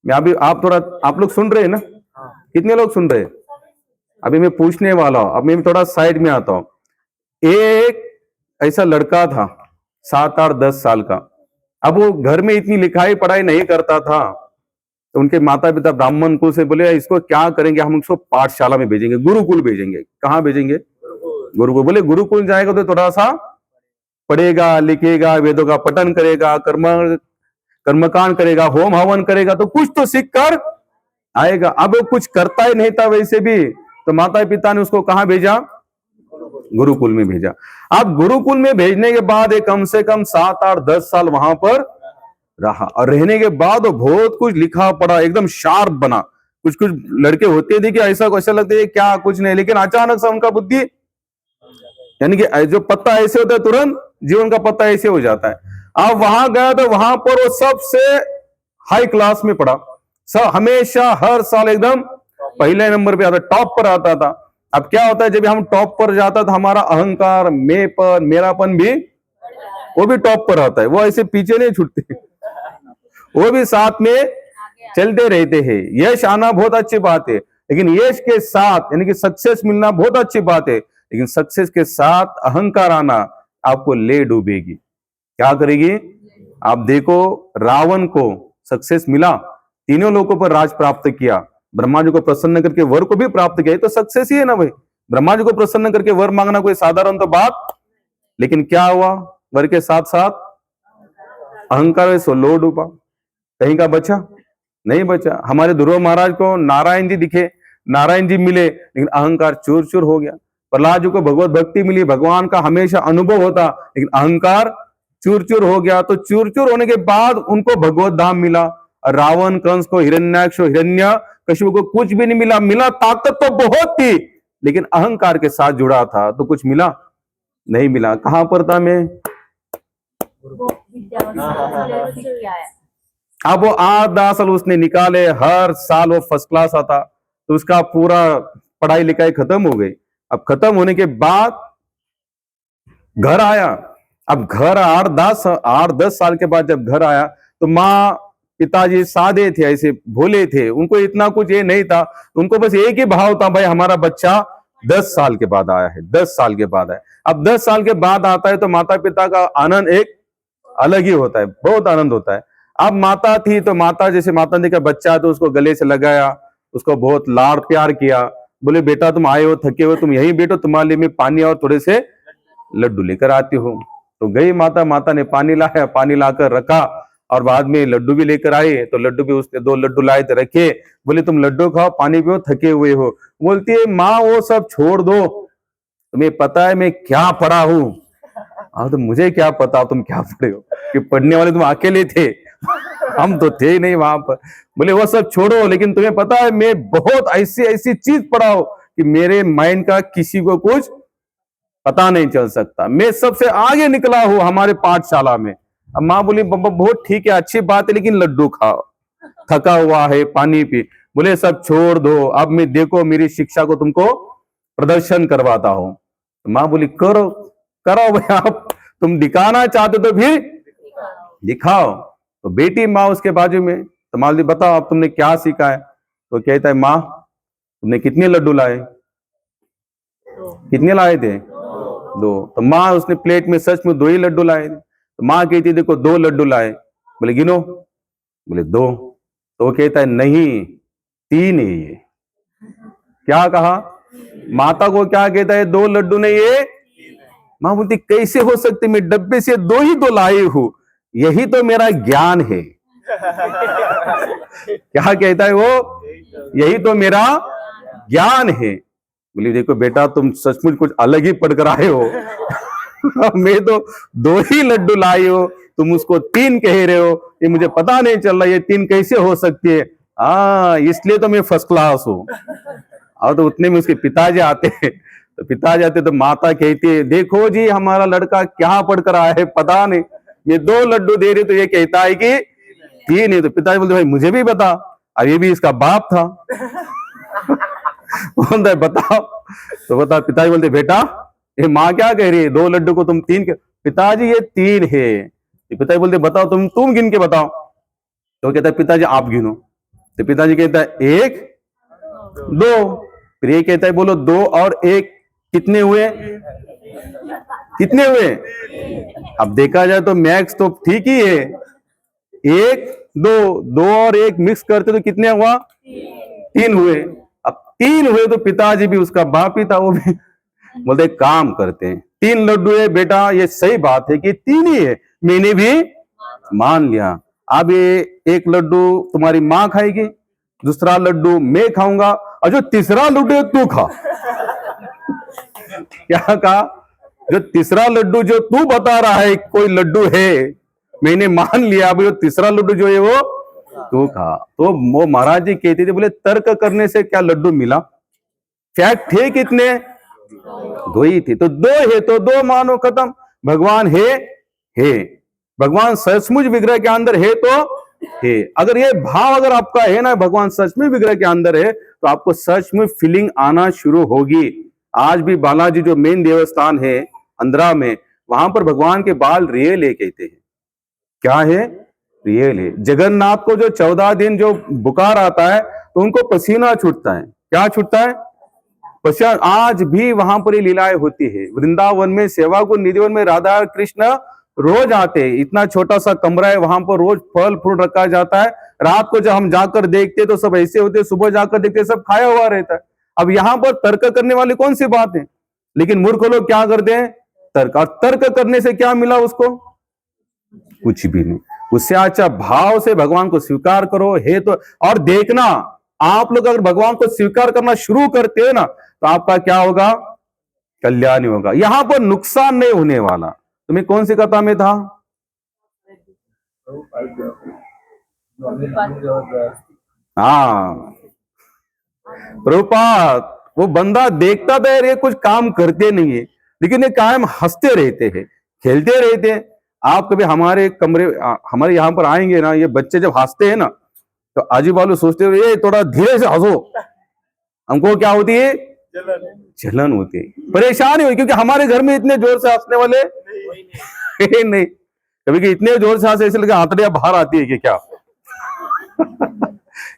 मैं अभी आप लोग सुन रहे हैं ना? कितने लोग सुन रहे हैं? अभी मैं पूछने वाला हूं, अब मैं थोड़ा साइड में आता हूं। एक ऐसा लड़का था 7-8-10 साल का, अब वो घर में इतनी लिखाई पढ़ाई नहीं करता था, तो उनके माता पिता ब्राह्मण कुल से बोले इसको क्या करेंगे, हम उसको पाठशाला में भेजेंगे, गुरुकुल भेजेंगे। कहाँ भेजेंगे? गुरुकुल। बोले गुरुकुल जाएगा तो थोड़ा सा पढ़ेगा, लिखेगा, वेदों का पठन करेगा, कर्मकांड करेगा, होम हवन करेगा, तो कुछ तो सीख कर आएगा। अब वो कुछ करता ही नहीं था वैसे भी, तो माता पिता ने उसको कहाँ भेजा? गुरुकुल में भेजा। अब गुरुकुल में भेजने के बाद एक कम से कम 7-8-10 साल वहां पर रहा, और रहने के बाद वो बहुत कुछ लिखा पढ़ा, एकदम शार्प बना। कुछ कुछ लड़के होते थे कि ऐसा लगता है क्या कुछ नहीं, लेकिन अचानक से उनका बुद्धि, यानी कि जो पत्ता ऐसे होता है तुरंत जीवन का पत्ता ऐसे हो जाता है। अब वहां गया तो वहां पर वो सबसे हाई क्लास में पढ़ा, सब हमेशा हर साल एकदम पहले नंबर पे आता, टॉप पर आता था। अब क्या होता है, जब हम टॉप पर जाता तो हमारा अहंकार, मेपन, मेरापन भी वो भी टॉप पर आता है, वो ऐसे पीछे नहीं छूटते, वो भी साथ में चलते रहते हैं। यश आना बहुत अच्छी बात है, लेकिन यश के साथ यानी कि सक्सेस मिलना बहुत अच्छी बात है, लेकिन सक्सेस के साथ अहंकार आना आपको ले डूबेगी। क्या करेगी? आप देखो रावण को सक्सेस मिला, तीनों लोगों पर राज प्राप्त किया, ब्रह्मा जी को प्रसन्न करके वर को भी प्राप्त किया, तो सक्सेस ही है ना भाई। ब्रह्मा जी को प्रसन्न करके वर मांगना कोई साधारण तो बात, लेकिन क्या हुआ? वर के साथ साथ अहंकार से लो डूबा, कहीं का बचा नहीं बचा। हमारे ध्रुव महाराज को नारायण जी दिखे, नारायण जी मिले, लेकिन अहंकार चूर चूर हो गया। प्रहलाद जी को भगवत भक्ति मिली, भगवान का हमेशा अनुभव होता, लेकिन अहंकार चूर चूर हो गया। तो चूर चूर होने के बाद उनको भगवत धाम मिला। रावण, कंस को, हिरण्याक्ष, हिरण्यकशिपु को कुछ भी नहीं मिला। मिला ताकत तो बहुत थी, लेकिन अहंकार के साथ जुड़ा था, तो कुछ मिला नहीं मिला। कहां पर था मैं? अब वो 8-10 साल उसने निकाले, हर साल वो फर्स्ट क्लास आता, तो उसका पूरा पढ़ाई लिखाई खत्म हो गई। अब खत्म होने के बाद घर आया। अब घर 8-10 साल के बाद जब घर आया तो माँ पिताजी सादे थे, ऐसे भोले थे, उनको इतना कुछ ये नहीं था। उनको बस एक ही भाव था, भाई हमारा बच्चा 10 साल के बाद आया है, 10 साल के बाद आया। अब 10 साल के बाद आता है तो माता पिता का आनंद एक अलग ही होता है, बहुत आनंद होता है। अब माता थी तो माता, जैसे माता ने कहा बच्चा तो उसको गले से लगाया, उसको बहुत लाड़ प्यार किया, बोले बेटा तुम आए हो, थके हो, तुम यहीं बैठो, तुम्हारे लिए मैं पानी और थोड़े से लड्डू लेकर आती हूँ। तो गई माता, माता ने पानी लाया, पानी लाकर रखा, और बाद में लड्डू भी लेकर आए, तो लड्डू भी उसने 2 लड्डू लाए थे, रखे, बोले तुम लड्डू खाओ, पानी पियो, थके हुए हो। बोलती है माँ वो सब छोड़ दो, तुम्हें पता है मैं क्या पढ़ा हूँ? हाँ तो मुझे क्या पता तुम क्या पढ़े हो, कि पढ़ने वाले तुम अकेले थे। हम तो थे ही नहीं वहां पर। बोले वो सब छोड़ो, लेकिन तुम्हें पता है मैं बहुत ऐसी ऐसी चीज पढ़ा हूं कि मेरे माइंड का किसी को कुछ पता नहीं चल सकता, मैं सबसे आगे निकला हूं हमारे पाठशाला में। अब माँ बोली बब्बा बहुत ठीक है, अच्छी बात है, लेकिन लड्डू खाओ, थका हुआ है, पानी पी। बोले सब छोड़ दो, अब मैं देखो मेरी शिक्षा को तुमको प्रदर्शन करवाता हूं। तो माँ बोली करो, करो भाई, आप तुम दिखाना चाहते तो फिर दिखाओ। तो बेटी माँ उसके बाजू में, तो माँ बोली बताओ अब तुमने क्या सीखा है। तो कहता है माँ तुमने कितने लड्डू लाए, कितने लाए थे, 2। तो माँ उसने प्लेट में सच में 2 ही लड्डू लाए थे। तो माँ कहती देखो 2 लड्डू लाए। बोले गिनो, बोले 2। तो वो कहता है नहीं 3 है ये। क्या कहा, माता को क्या कहता है, 2 लड्डू नहीं ये। माँ बोलती कैसे हो सकते, मैं डब्बे से 2 ही तो लाई हूं, यही तो मेरा ज्ञान है। क्या कहता है वो, यही तो मेरा ज्ञान है। बोली देखो बेटा तुम सचमुच कुछ अलग ही पढ़ कर आए हो। मैं तो 2 ही लड्डू लाई हो, तुम उसको 3 कह रहे हो, ये मुझे पता नहीं चल रहा ये 3 कैसे हो सकती है। हाँ इसलिए तो मैं फर्स्ट क्लास हूँ। और तो उतने में उसके पिताजी आते हैं, तो पिताजी आते तो माता कहती है देखो जी हमारा लड़का क्या पढ़कर आया है पता नहीं, मैं 2 लड्डू दे रही तो ये कहता है कि 3 है। तो पिताजी बोलते भाई मुझे भी बता, अब ये भी इसका बाप था। बोलता है बताओ। तो बता, पिताजी बोलते बेटा ये माँ क्या कह रही है, 2 लड्डू को तुम 3 पिताजी ये 3 है। पिताजी बोलते बताओ तुम गिन के बताओ। तो कहता है पिताजी आप गिनो। तो पिताजी कहता है 1 2। फिर ये कहता है बोलो 2 और 1 कितने हुए, कितने हुए। अब देखा जाए तो मैक्स तो ठीक ही है, 1 2 2 और 1 मिक्स करते तो कितने हुआ, 3 हुए। अब 3 हुए तो पिताजी भी उसका बाप ही था, वो भी बोलते काम करते हैं 3 लड्डू है बेटा, ये सही बात है कि 3 ही है, मैंने भी मान लिया। अब ये 1 लड्डू तुम्हारी माँ खाएगी, दूसरा लड्डू मैं खाऊंगा, और जो तीसरा लड्डू है तू खा। क्या कहा, जो तीसरा लड्डू जो तू बता रहा है कोई लड्डू है, मैंने मान लिया, अब जो तीसरा लड्डू जो है वो तू खा। तो वो महाराज जी कहते थे बोले तर्क करने से क्या लड्डू मिला, फैक्ट थे कितने, 2 ही थे, तो 2 है तो 2 मानो खत्म। भगवान है भगवान सचमुच विग्रह के अंदर है तो है। अगर ये भाव अगर आपका है ना भगवान सच में विग्रह के अंदर है, तो आपको सच में फीलिंग आना शुरू होगी। आज भी बालाजी जो मेन देवस्थान है अंद्रा में, वहां पर भगवान के बाल रियल है कहते हैं। क्या है, रियल है। जगन्नाथ को जो 14 दिन जो बुखार आता है तो उनको पसीना छूटता है, क्या छूटता है, पसीना। आज भी वहां पर लीलाएं होती है। वृंदावन में सेवा को निधिवन में राधा कृष्ण रोज आते हैं, इतना छोटा सा कमरा है, वहां पर रोज फल फ्रूट रखा जाता है। रात को जब हम जाकर देखते तो सब ऐसे होते, सुबह जाकर देखते सब खाया हुआ रहता है। अब यहाँ पर तर्क करने वाली कौन सी बात है, लेकिन मूर्ख लोग क्या करते हैं, तर्क। और तर्क करने से क्या मिला उसको, कुछ भी नहीं। उससे अच्छा भाव से भगवान को स्वीकार करो है तो। और देखना आप लोग अगर भगवान को स्वीकार करना शुरू करते हैं ना, तो आपका क्या होगा, कल्याण होगा। यहां पर नुकसान नहीं होने वाला। तुम्हें कौन सी कथा में था, हाँ प्रभुपाद, वो बंदा देखता था यार ये कुछ काम करते नहीं है, लेकिन ये कायम हंसते रहते हैं, खेलते रहते हैं। आप कभी हमारे कमरे हमारे यहाँ पर आएंगे ना, ये बच्चे जब हंसते हैं ना, तो आजू बाजू सोचते हुए ये थोड़ा धीरे से हंसो। हमको क्या होती है, जलन होती है, परेशानी हुई, क्योंकि हमारे घर में इतने जोर से हंसने वाले नहीं। कभी कि इतने जोर से हंसे ऐसे लगे आंतड़ियां बाहर आती है कि क्या।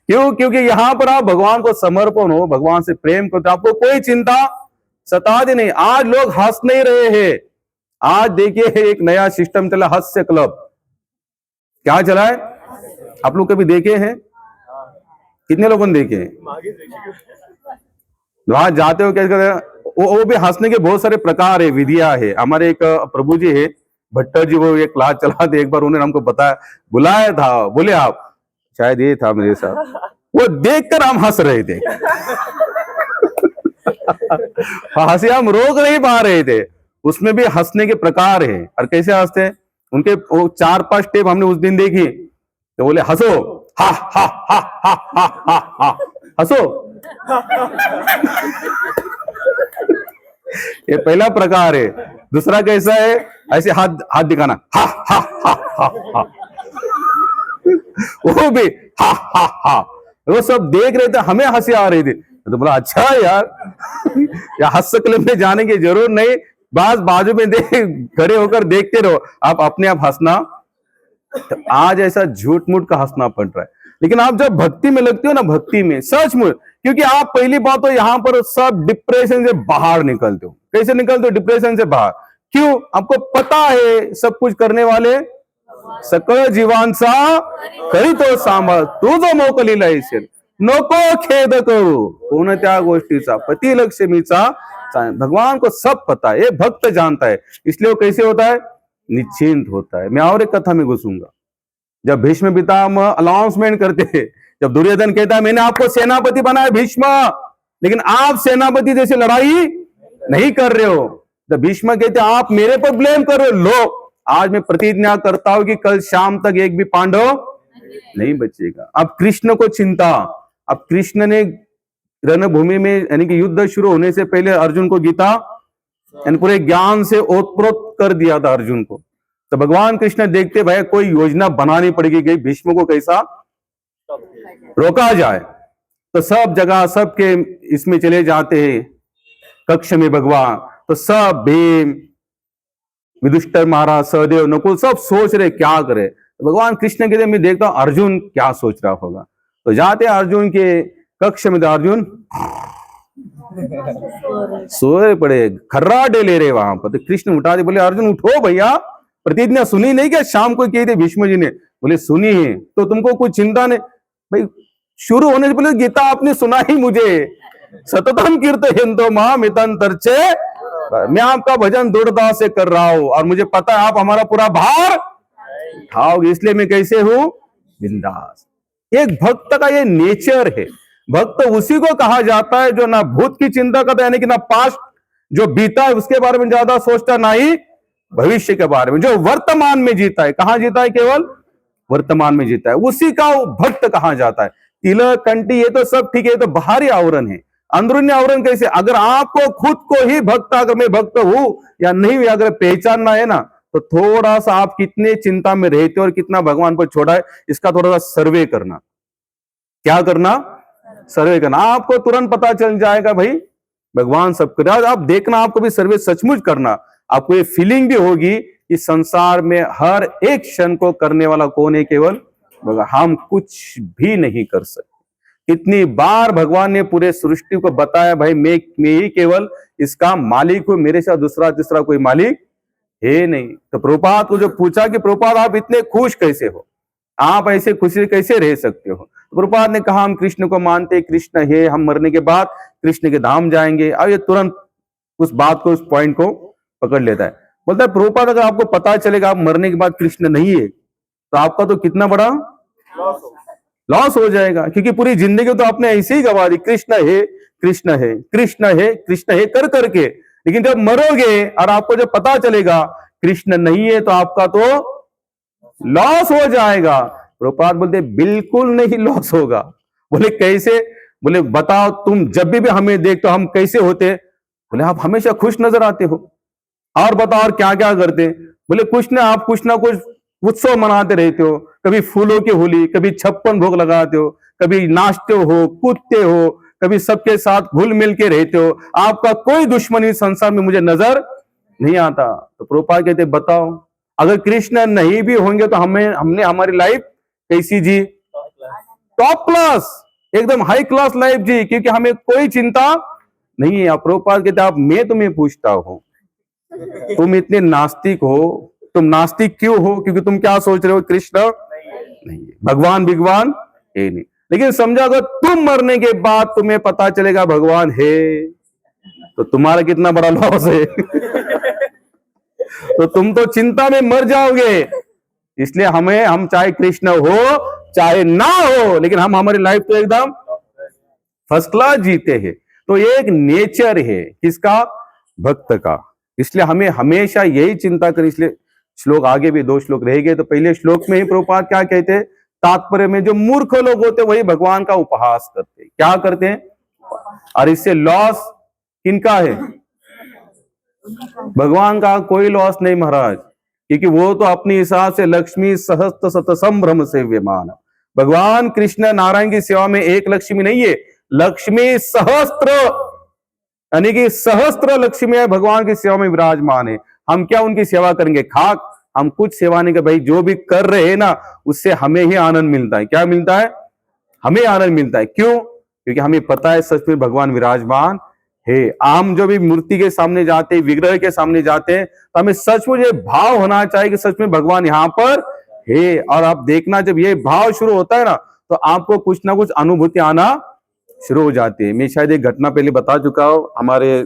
क्यों, क्योंकि यहां पर आप भगवान को समर्पण हो, भगवान से प्रेम करते, आपको कोई चिंता सताती नहीं। आज लोग हंस नहीं रहे हैं। आज देखिए एक नया सिस्टम चला, हास्य क्लब। क्या चला है, आप लोग कभी देखे हैं, कितने लोगों ने देखे हैं, वहां जाते हो क्या करते हैं, वो भी हंसने के बहुत सारे प्रकार है, विधियां है। हमारे एक प्रभु जी है भट्टर जी, वो एक क्लास चलाते, एक बार उन्होंने हमको बताया, बुलाया था, बोले आप, शायद ये था मेरे साथ, वो देखकर हम हंस रहे थे। हंसी हम रोक नहीं पा रहे थे। उसमें भी हंसने के प्रकार है, और कैसे हंसते हैं उनके, वो 4-5 स्टेप हमने उस दिन देखी। तो बोले हंसो, हा हा हा हा हा हा हा, हंसो। ये पहला प्रकार है। दूसरा कैसा है, ऐसे हाथ हाथ दिखाना, हा हा हा हा हा, वो भी हा हा हा। वो सब देख रहे थे, हमें हंसी आ रही थी, तो बोला अच्छा यार, या हंस क्लब में जाने की जरूरत नहीं, बस बाजू में देख, खड़े होकर देखते रहो, आप अपने आप हंसना। तो आज ऐसा झूठ मूठ का हंसना पड़ रहा है, लेकिन आप जब भक्ति में लगते हो ना, भक्ति में सचमुच, क्योंकि आप पहली बात तो यहां पर सब डिप्रेशन से बाहर निकलते हो। कैसे निकलते हो डिप्रेशन से बाहर? क्यों? आपको पता है सब कुछ करने वाले सकळ जीवांचा करीतो सांभाळ, तू जो मोकलीला येशील, नको खेद करू कोणत्या गोष्टीचा, पति लक्ष्मीचा। भगवान को सब पता है, ये भक्त जानता है, इसलिए वो कैसे होता है, निश्चिंत होता है। मैं और एक कथा में घुसूंगा। जब भीष्म पितामह अनाउंसमेंट करते थे, जब दुर्योधन कहता है मैंने आपको सेनापति बनाया भीष्म, लेकिन आप सेनापति जैसे लड़ाई नहीं कर रहे हो, तो भीष्म कहते आप मेरे पर ब्लेम कर रहे हो। लो, आज मैं प्रतिज्ञा करता हूं कि कल शाम तक एक भी पांडव नहीं बचेगा। अब कृष्ण को चिंता, अब कृष्ण ने रणभूमि में यानी कि युद्ध शुरू होने से पहले अर्जुन को गीता यानी पूरे ज्ञान से ओतप्रोत कर दिया था अर्जुन को। तो भगवान कृष्ण देखते भाई कोई योजना बनानी पड़ेगी कि भीष्म को कैसा रोका जाए। तो सब जगह सबके इसमें चले जाते हैं कक्ष में भगवान, तो सब भीम, विदुष्टर महाराज, सहदेव, नकुल सब सोच रहे क्या करे। तो भगवान कृष्ण के लिए मैं देखता हूं अर्जुन क्या सोच रहा होगा। तो जाते अर्जुन के कक्ष में, तो अर्जुन सोए पड़े, खर्राटे ले रहे वहां पर। तो कृष्ण उठा दे, बोले अर्जुन उठो भैया, प्रतिज्ञा सुनी नहीं क्या शाम को की थी भीष्म जी ने? बोले सुनी है, तो तुमको कुछ चिंता नहीं भाई। शुरू होने से पहले गीता आपने सुना ही मुझे, सततम कीर्त हिंदो महामितंतरचे, मैं आपका भजन दृढ़ता से कर रहा हूं और मुझे पता है आप हमारा पूरा भार उठाओगे, इसलिए मैं कैसे हूं, बिंदास। एक भक्त का ये नेचर है। भक्त उसी को कहा जाता है जो ना भूत की चिंता करता है, यानी कि ना पास्ट जो बीता है उसके बारे में ज्यादा सोचता, ना ही भविष्य के बारे में, जो वर्तमान में जीता है। कहां जीता है? केवल वर्तमान में जीता है, उसी का भक्त कहा जाता है। तिलक कंठी ये तो सब ठीक है, ये तो बाहरी आवरण है। अंदरूनी आवरण कैसे? अगर आपको खुद को ही भक्त, अगर मैं भक्त हूं या नहीं अगर पहचानना है ना, तो थोड़ा सा आप कितने चिंता में रहते हो और कितना भगवान पर छोड़ा है, इसका थोड़ा सा सर्वे करना। क्या करना? सर्वे करना। आपको तुरंत पता चल जाएगा भाई भगवान सब कर। आप देखना, आपको भी सर्वे सचमुच करना, आपको ये फीलिंग भी होगी कि संसार में हर एक क्षण को करने वाला कौन है? केवल भगवान। हम कुछ भी नहीं कर सकते। कितनी बार भगवान ने पूरे सृष्टि को बताया भाई मैं ही केवल इसका मालिक हूं, मेरे साथ दूसरा तीसरा कोई मालिक है नहीं। तो प्रभुपाद को जो पूछा कि प्रभुपाद आप इतने खुश कैसे हो, आप ऐसे खुशी कैसे रह सकते हो? तो प्रभुपाद ने कहा हम कृष्ण को मानते, कृष्ण है, हम मरने के बाद कृष्ण के धाम जाएंगे। अब ये तुरंत उस बात को, उस पॉइंट को पकड़ लेता है। बोलता है प्रभुपाद अगर आपको पता चलेगा आप मरने के बाद कृष्ण नहीं है, तो आपका तो कितना बड़ा लॉस हो जाएगा, क्योंकि पूरी जिंदगी तो आपने ऐसे ही गवा दी, कृष्ण है कृष्ण है कृष्ण है कृष्ण है कर करके। लेकिन जब मरोगे और आपको जब पता चलेगा कृष्ण नहीं है, तो आपका तो लॉस हो जाएगा। प्रभुपाद बोलते बिल्कुल नहीं लॉस होगा। बोले कैसे? बोले बताओ, तुम जब भी हमें देखते हो हम कैसे होते? बोले आप हमेशा खुश नजर आते हो। और बताओ और क्या क्या करते? बोले कुछ ना कुछ उत्सव मनाते रहते हो, कभी फूलों की होली, कभी 56 भोग लगाते हो, कभी नाचते हो, कूदते हो, कभी सबके साथ घुल मिल के रहते हो। आपका कोई दुश्मनी संसार में मुझे नजर नहीं आता। तो प्रभुपाद कहते बताओ अगर कृष्ण नहीं भी होंगे तो हमने हमारी लाइफ कैसी जी? टॉप क्लास, एकदम हाई क्लास लाइफ जी, क्योंकि हमें कोई चिंता नहीं है। प्रभुपाद कहते आप मैं तुम्हें पूछता हूं, तुम इतने नास्तिक हो, तुम नास्तिक क्यों हो? क्योंकि तुम क्या सोच रहे हो? कृष्ण नहीं है, भगवान है नहीं। लेकिन समझा अगर तुम मरने के बाद तुम्हें पता चलेगा भगवान है, तो तुम्हारा कितना बड़ा लॉस है। तो तुम तो चिंता में मर जाओगे। इसलिए हम चाहे कृष्ण हो चाहे ना हो, लेकिन हम हमारी लाइफ तो एकदम फर्स्ट क्लास जीते हैं। तो ये एक नेचर है किसका? भक्त का। इसलिए हमें हमेशा यही चिंता करें। इसलिए श्लोक आगे भी 2 श्लोक रह गए, तो पहले श्लोक में ही प्रभुपाद क्या कहते? तात्पर्य में जो मूर्ख लोग होते वही भगवान का उपहास करते हैं। क्या करते हैं? और इससे लॉस किनका है? भगवान का कोई लॉस नहीं महाराज, क्योंकि वो तो अपने हिसाब से लक्ष्मी सहस्त्र शतसंभ्रम से विमान। भगवान कृष्ण नारायण की सेवा में एक लक्ष्मी नहीं है, लक्ष्मी सहस्त्र, यानी कि सहस्त्र लक्ष्मी भगवान की सेवा में विराजमान है। हम क्या उनकी सेवा करेंगे? खाक, हम कुछ सेवा नहीं कर भाई, जो भी कर रहे हैं ना उससे हमें ही आनंद मिलता है। क्या मिलता है? हमें आनंद मिलता है। क्यों? क्योंकि हमें पता है सच में भगवान विराजमान है। हम जो भी मूर्ति के सामने जाते हैं, विग्रह के सामने जाते हैं, तो हमें सचमुच ये भाव होना चाहिए कि सच में भगवान यहाँ पर है। और आप देखना, जब ये भाव शुरू होता है ना तो आपको कुछ ना कुछ अनुभूति आना शुरू हो जाती है। मैं शायद एक घटना पहले बता चुका हूं, हमारे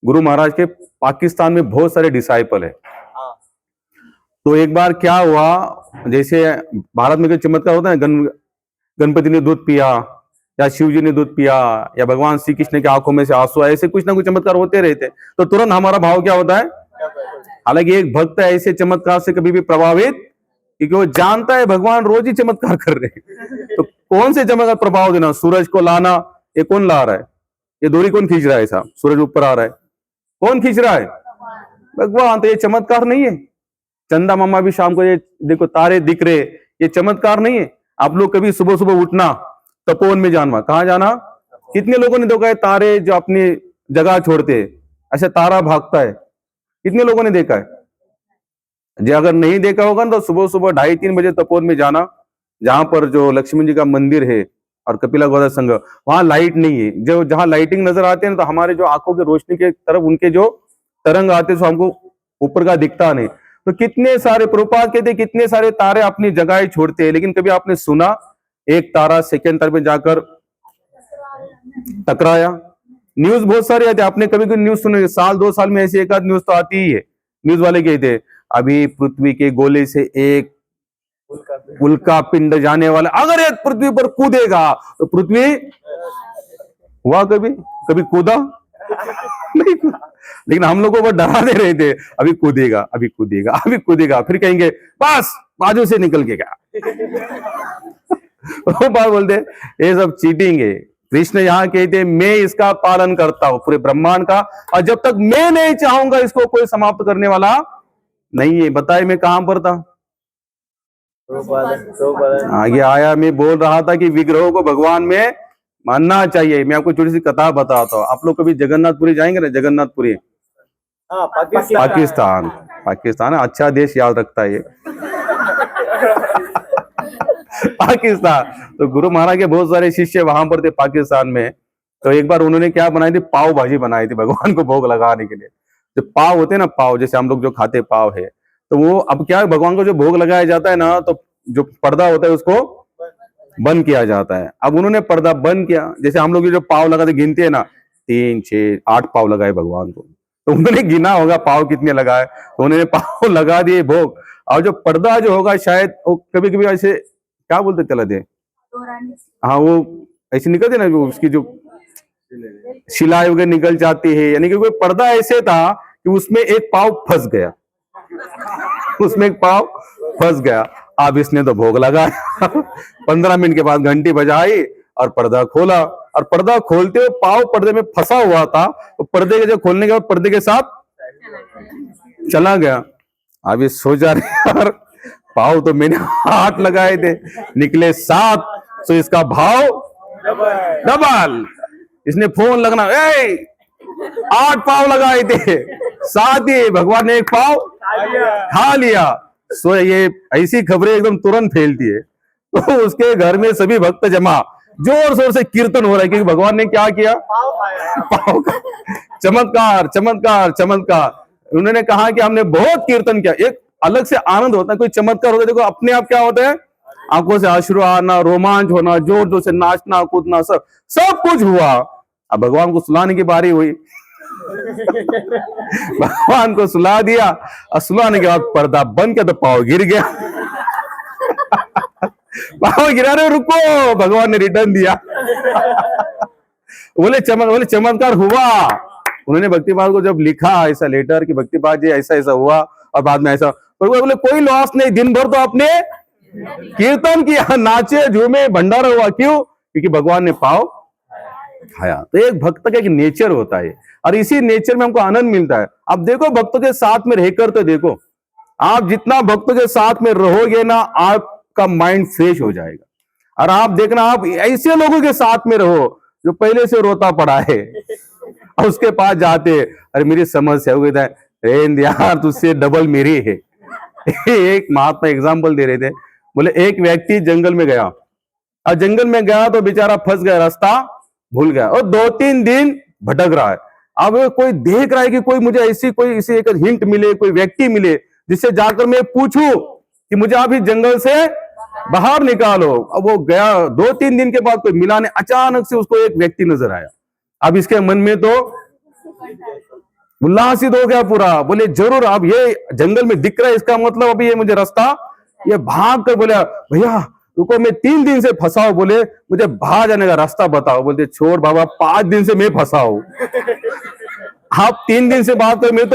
गुरु महाराज के पाकिस्तान में बहुत सारे डिसाइपल है। तो एक बार क्या हुआ, जैसे भारत में कोई चमत्कार होता है, गणपति ने दूध पिया, या शिव जी ने दूध पिया, या भगवान श्री कृष्ण की आंखों में से आंसू आए, ऐसे कुछ ना कुछ चमत्कार होते रहते, तो तुरंत हमारा भाव क्या होता है? हालांकि एक भक्त ऐसे चमत्कार से कभी भी प्रभावित, क्योंकि वो जानता है भगवान रोज ही चमत्कार कर रहे हैं, तो कौन से चमत्कार प्रभाव देना? सूरज को लाना, ये कौन ला रहा है? ये डोरी कौन खींच रहा है? साहब सूरज ऊपर आ रहा है, कौन खींच रहा है? भगवान। तो ये चमत्कार नहीं है। चंदा मामा भी शाम को ये देखो तारे दिख रहे, ये चमत्कार नहीं है। आप लोग कभी सुबह सुबह उठना, तपोवन में जाना, कहां जाना? कितने लोगों ने देखा है तारे जो अपनी जगह छोड़ते, ऐसे तारा भागता है, कितने लोगों ने देखा है? जो अगर नहीं देखा होगा ना तो सुबह सुबह 2:30-3 बजे तपोवन में जाना, जहां पर जो लक्ष्मी जी का मंदिर है और कपिला गोदा संघ, वहां लाइट नहीं है। जो जहां लाइटिंग नजर आते हैं तो हमारे जो आंखों की रोशनी के तरफ उनके जो तरंग आते हैं तो हमको ऊपर का दिखता नहीं। तो कितने सारे, प्रभुपाद कहते कितने सारे तारे अपनी जगह छोड़ते हैं, लेकिन कभी आपने सुना एक तारा सेकंड तारे पे जाकर टकराया? न्यूज बहुत सारे आते, आपने कभी कोई न्यूज सुने? साल 2 साल में ऐसी एक आध न्यूज तो आती ही है। न्यूज वाले कहते अभी पृथ्वी के गोले से एक उल्का पिंड जाने वाला, अगर ये पृथ्वी पर कूदेगा तो पृथ्वी हुआ, कभी कभी कूदा नहीं कूदा। लेकिन हम लोगों को डरा दे रहे थे, अभी कूदेगा, अभी कूदेगा, अभी कूदेगा, फिर कहेंगे बस बाजू से निकल के गया। वो बात बोलते ये सब चीटिंग है। कृष्ण यहाँ कहते मैं इसका पालन करता हूं पूरे ब्रह्मांड का, और जब तक मैं नहीं चाहूंगा इसको कोई समाप्त करने वाला नहीं है। बताइए मैं कहां पर था? आगे आया, मैं बोल रहा था कि विग्रहों को भगवान में मानना चाहिए। मैं आपको छोटी सी कथा बताता हूँ। आप लोग कभी जगन्नाथपुरी जाएंगे ना? जगन्नाथपुरी पाकिस्तान, पाकिस्तान अच्छा देश, याद रखता है ये पाकिस्तान। तो गुरु महाराज के बहुत सारे शिष्य वहां पर थे पाकिस्तान में। तो एक बार उन्होंने क्या बनाई थी? पाव भाजी बनाई थी भगवान को भोग लगाने के लिए। जो पाव होते हैं ना, पाव जैसे हम लोग जो खाते पाव है, तो वो अब क्या भगवान को जो भोग लगाया जाता है ना, तो जो पर्दा होता है उसको बंद किया जाता है। अब उन्होंने पर्दा बंद किया, जैसे हम लोग जो पाव लगाते गिनते हैं ना, 3, 6, 8 पाव लगाए भगवान को, तो उन्होंने गिना होगा पाव कितने लगाए, तो उन्होंने पाव लगा दिए भोग। और जो पर्दा जो होगा शायद वो कभी कभी ऐसे क्या बोलते चला दे, हाँ वो ऐसे निकलते ना, जो उसकी जो शिलाई वगैरह निकल जाती है, यानी कि कोई पर्दा ऐसे था कि उसमें एक पाव फंस गया उसमें एक पाव फंस गया। अब इसने तो भोग लगाया 15 मिनट के बाद घंटी बजाई और पर्दा खोला, और पर्दा खोलते हुए पाव पर्दे में फंसा हुआ था, तो पर्दे के जो खोलने के बाद पर्दे के साथ चला गया। अब ये सोचा यार पाव तो मैंने 8 लगाए थे, निकले 7, तो इसका भाव डबल। इसने फोन लगना, 8 पाव लगाए थे, 7 ही भगवान ने 1 पाव खा लिया। सो ये ऐसी खबरें एकदम तुरंत फैलती है। तो उसके घर में सभी भक्त जमा, जोर शोर से कीर्तन हो रहा है, क्योंकि भगवान ने क्या किया? पाव का चमत्कार, चमत्कार, चमत्कार। उन्होंने कहा कि हमने बहुत कीर्तन किया। एक अलग से आनंद होता है, कोई चमत्कार होता है, देखो अपने आप क्या होता है, आंखों से अश्रु आना, रोमांच होना, जोर जोर से नाचना कूदना, सब कुछ हुआ। अब भगवान को सुलाने की बारी हुई भगवान को सुला दिया, और सुलाने के बाद पर्दा बंद किया तो पाव गिर गया पाव गिरा रहे, रुको, भगवान ने रिटर्न दिया बोले चमत्कार हुआ। उन्होंने भक्तिपाद को जब लिखा ऐसा लेटर कि भक्तिपाद जी ऐसा ऐसा हुआ, और बाद में ऐसा, बोले कोई लॉस नहीं, दिन भर तो आपने कीर्तन किया, नाचे झूमे, भंडारा हुआ, क्यों? क्योंकि भगवान ने पाव खाया। तो एक भक्त का एक नेचर होता है और इसी नेचर में हमको आनंद मिलता है। अब देखो भक्तों के साथ में रहकर तो देखो, आप जितना भक्तों के साथ में रहोगे ना, आपका माइंड फ्रेश हो जाएगा। और आप देखना, आप ऐसे लोगों के साथ में रहो जो पहले से रोता पड़ा है और उसके पास जाते, अरे मेरी समस्या हो गई था, यार तुझसे डबल मेरी है। एक महात्मा एग्जाम्पल दे रहे थे, बोले एक व्यक्ति जंगल में गया और जंगल में गया तो बेचारा फंस गया, रास्ता भूल गया और 2-3 दिन भटक रहा है। अब कोई देख रहा है कि कोई मुझे ऐसी कोई इसे एक हिंट मिले, कोई व्यक्ति मिले जिससे जाकर मैं पूछूं कि मुझे आप इस जंगल से बाहर निकालो। अब वो गया, 2-3 दिन के बाद कोई मिला नहीं, अचानक से उसको एक व्यक्ति नजर आया। अब इसके मन में तो उल्लासित हो गया पूरा, बोले जरूर अब ये जंगल में दिख रहा है, इसका मतलब अभी ये मुझे रास्ता, ये भाग कर बोला भैया रुको, मैं 3 दिन से फंसा हूं, बोले मुझे बाहर जाने का रास्ता बताओ। बोलते छोड़ बाबा, 5 दिन से मैं फंसा हूं, आप 3 दिन से बात कर, मैं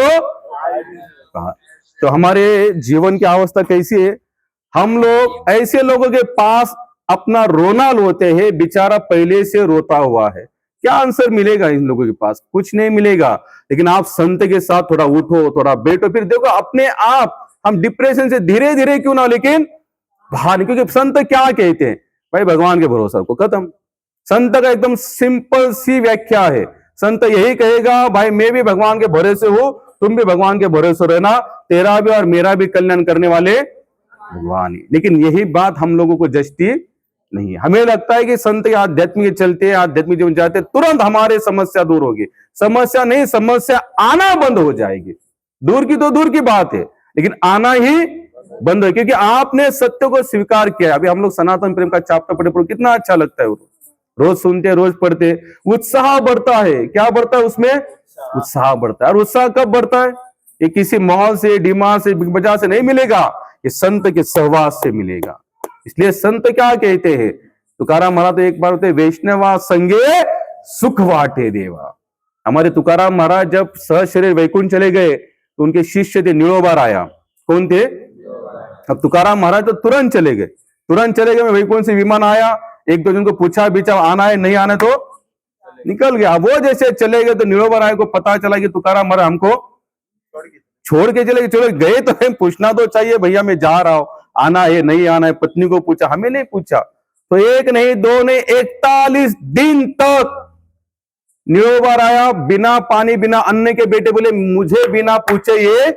तो हमारे जीवन की अवस्था कैसी है? हम लोग ऐसे लोगों के पास अपना रोना लोते हैं, बेचारा पहले से रोता हुआ है, क्या आंसर मिलेगा इन लोगों के पास? कुछ नहीं मिलेगा। लेकिन आप संत के साथ थोड़ा उठो, थोड़ा बैठो, फिर देखो अपने आप हम डिप्रेशन से धीरे धीरे क्यों ना, लेकिन बाहर। क्योंकि संत क्या कहते हैं भाई, भगवान के भरोसा को खत्म। संत का एकदम सिंपल सी व्याख्या है, संत यही कहेगा भाई मैं भी भगवान के भरोसे हूं, तुम भी भगवान के भरोसे रहना, तेरा भी और मेरा भी कल्याण करने वाले भगवान ही। लेकिन यही बात हम लोगों को जचती नहीं। हमें लगता है कि संत के आध्यात्मिक चलते, आध्यात्मिक जीवन जाते, तुरंत हमारे समस्या दूर होगी। समस्या नहीं, समस्या आना बंद हो जाएगी। दूर की तो दूर की बात है, लेकिन आना ही बंद है, क्योंकि आपने सत्य को स्वीकार किया। अभी हम लोग सनातन प्रेम का चैप्टर पढ़े, कितना अच्छा लगता है, रोज सुनते, रोज पढ़ते, उत्साह बढ़ता है। क्या बढ़ता है उसमें? उत्साह बढ़ता है। और उत्साह कब बढ़ता है? ये किसी मॉल से, डीमार्ट से, बिग बाजार से नहीं मिलेगा, ये संत के सहवास से मिलेगा। इसलिए संत क्या कहते हैं? तुकाराम महाराज तो एक बार होते, वैष्णवा संगे सुख वाटे देवा। हमारे तुकाराम महाराज जब सहशरीर वैकुंठ चले गए तो उनके शिष्य थे, निळोबार आया। कौन थे? अब तुकाराम महाराज तो तुरंत चले गए, वैकुंठ से विमान आया, 1-2 जन को पूछा बीचा आना है नहीं आना, तो निकल गया। वो जैसे चले गए तो निळोबार आए को पता चला कि तुकाराम महाराज हमको छोड़ के चले गए, तो हम पूछना तो चाहिए भैया मैं जा रहा हूं, आना है नहीं आना है। पत्नी को पूछा, हमें नहीं पूछा। तो 1 नहीं 2 नहीं 41 दिन तक निळोबार आया, बिना पानी बिना अन्न के बेटे, बोले मुझे बिना पूछे ये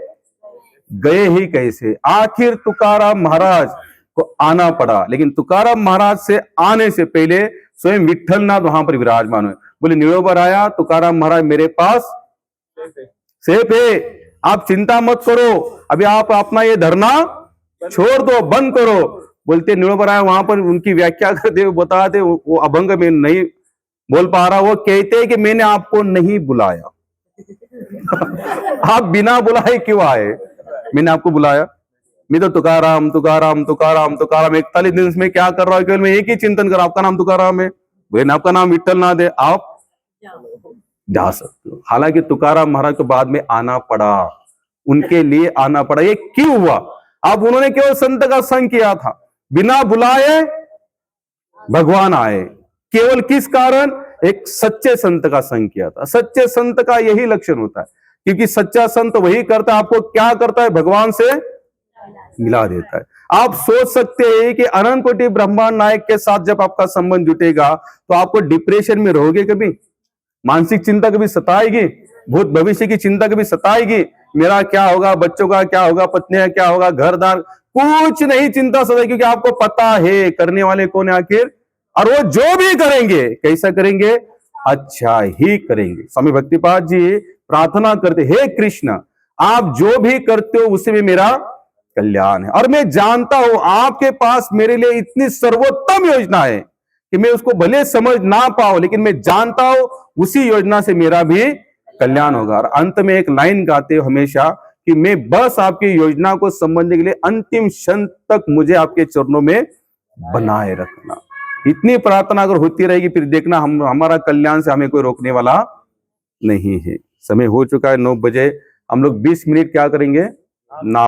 गए ही कैसे? आखिर तुकाराम महाराज को आना पड़ा। लेकिन तुकाराम महाराज से आने से पहले स्वयं विठ्ठलनाथ वहां पर विराजमान हुए। बोले निळोबार आया, तुकाराम महाराज मेरे पास सेफ है, आप चिंता मत करो, अभी आप अपना ये धरना छोड़ दो, बंद करो। बोलते निळोबार आया, वहां पर उनकी व्याख्या करते हुए बताते, वो अभंग में नहीं बोल पा रहा, वो कहते कि मैंने आपको नहीं बुलाया। आप बिना बुलाए क्यों आए? मैंने आपको बुलाया, मैं तो तुकाराम तुकाराम तुकाराम तुकाराम 41 दिन में क्या कर रहा हूं? केवल मैं एक ही चिंतन कर रहा हूं, आपका नाम तुकाराम है, आपका नाम विठ्ठलनाथ है, आप जा सकते हो। हालांकि तुकाराम महाराज को बाद में आना पड़ा, उनके लिए आना पड़ा। ये क्यों हुआ? अब उन्होंने केवल संत का संग किया था, बिना बुलाए भगवान आए। केवल किस कारण? एक सच्चे संत का संग किया था। सच्चे संत का यही लक्षण होता है, क्योंकि सच्चा संत वही करता है, आपको क्या करता है? भगवान से मिला देता है। आप सोच सकते हैं कि अनंत कोटि ब्रह्मांड नायक के साथ जब आपका संबंध जुटेगा तो आपको डिप्रेशन में रहोगे कभी? मानसिक चिंता कभी सताएगी? भूत भविष्य की चिंता कभी सताएगी? मेरा क्या होगा, बच्चों का क्या होगा, पत्नी का क्या होगा, घरदार, कुछ नहीं चिंता सताएगी, क्योंकि आपको पता है करने वाले कौन है आखिर, और वो जो भी करेंगे कैसा करेंगे? अच्छा ही करेंगे। स्वामी भक्तिपाद जी प्रार्थना करते, हे कृष्ण आप जो भी करते हो उससे भी मेरा कल्याण है, और मैं जानता हूं आपके पास मेरे लिए इतनी सर्वोत्तम योजना है कि मैं उसको भले समझ ना पाऊं, लेकिन मैं जानता हूं उसी योजना से मेरा भी कल्याण होगा। और अंत में एक लाइन गाते हो हमेशा कि मैं बस आपकी योजना को समझने के लिए अंतिम क्षण तक मुझे आपके चरणों में बनाए रखना। इतनी प्रार्थना अगर होती रहेगी, फिर देखना हमारा कल्याण से हमें कोई रोकने वाला नहीं है। समय हो चुका है 9 बजे। हम लोग 20 मिनट क्या करेंगे? ना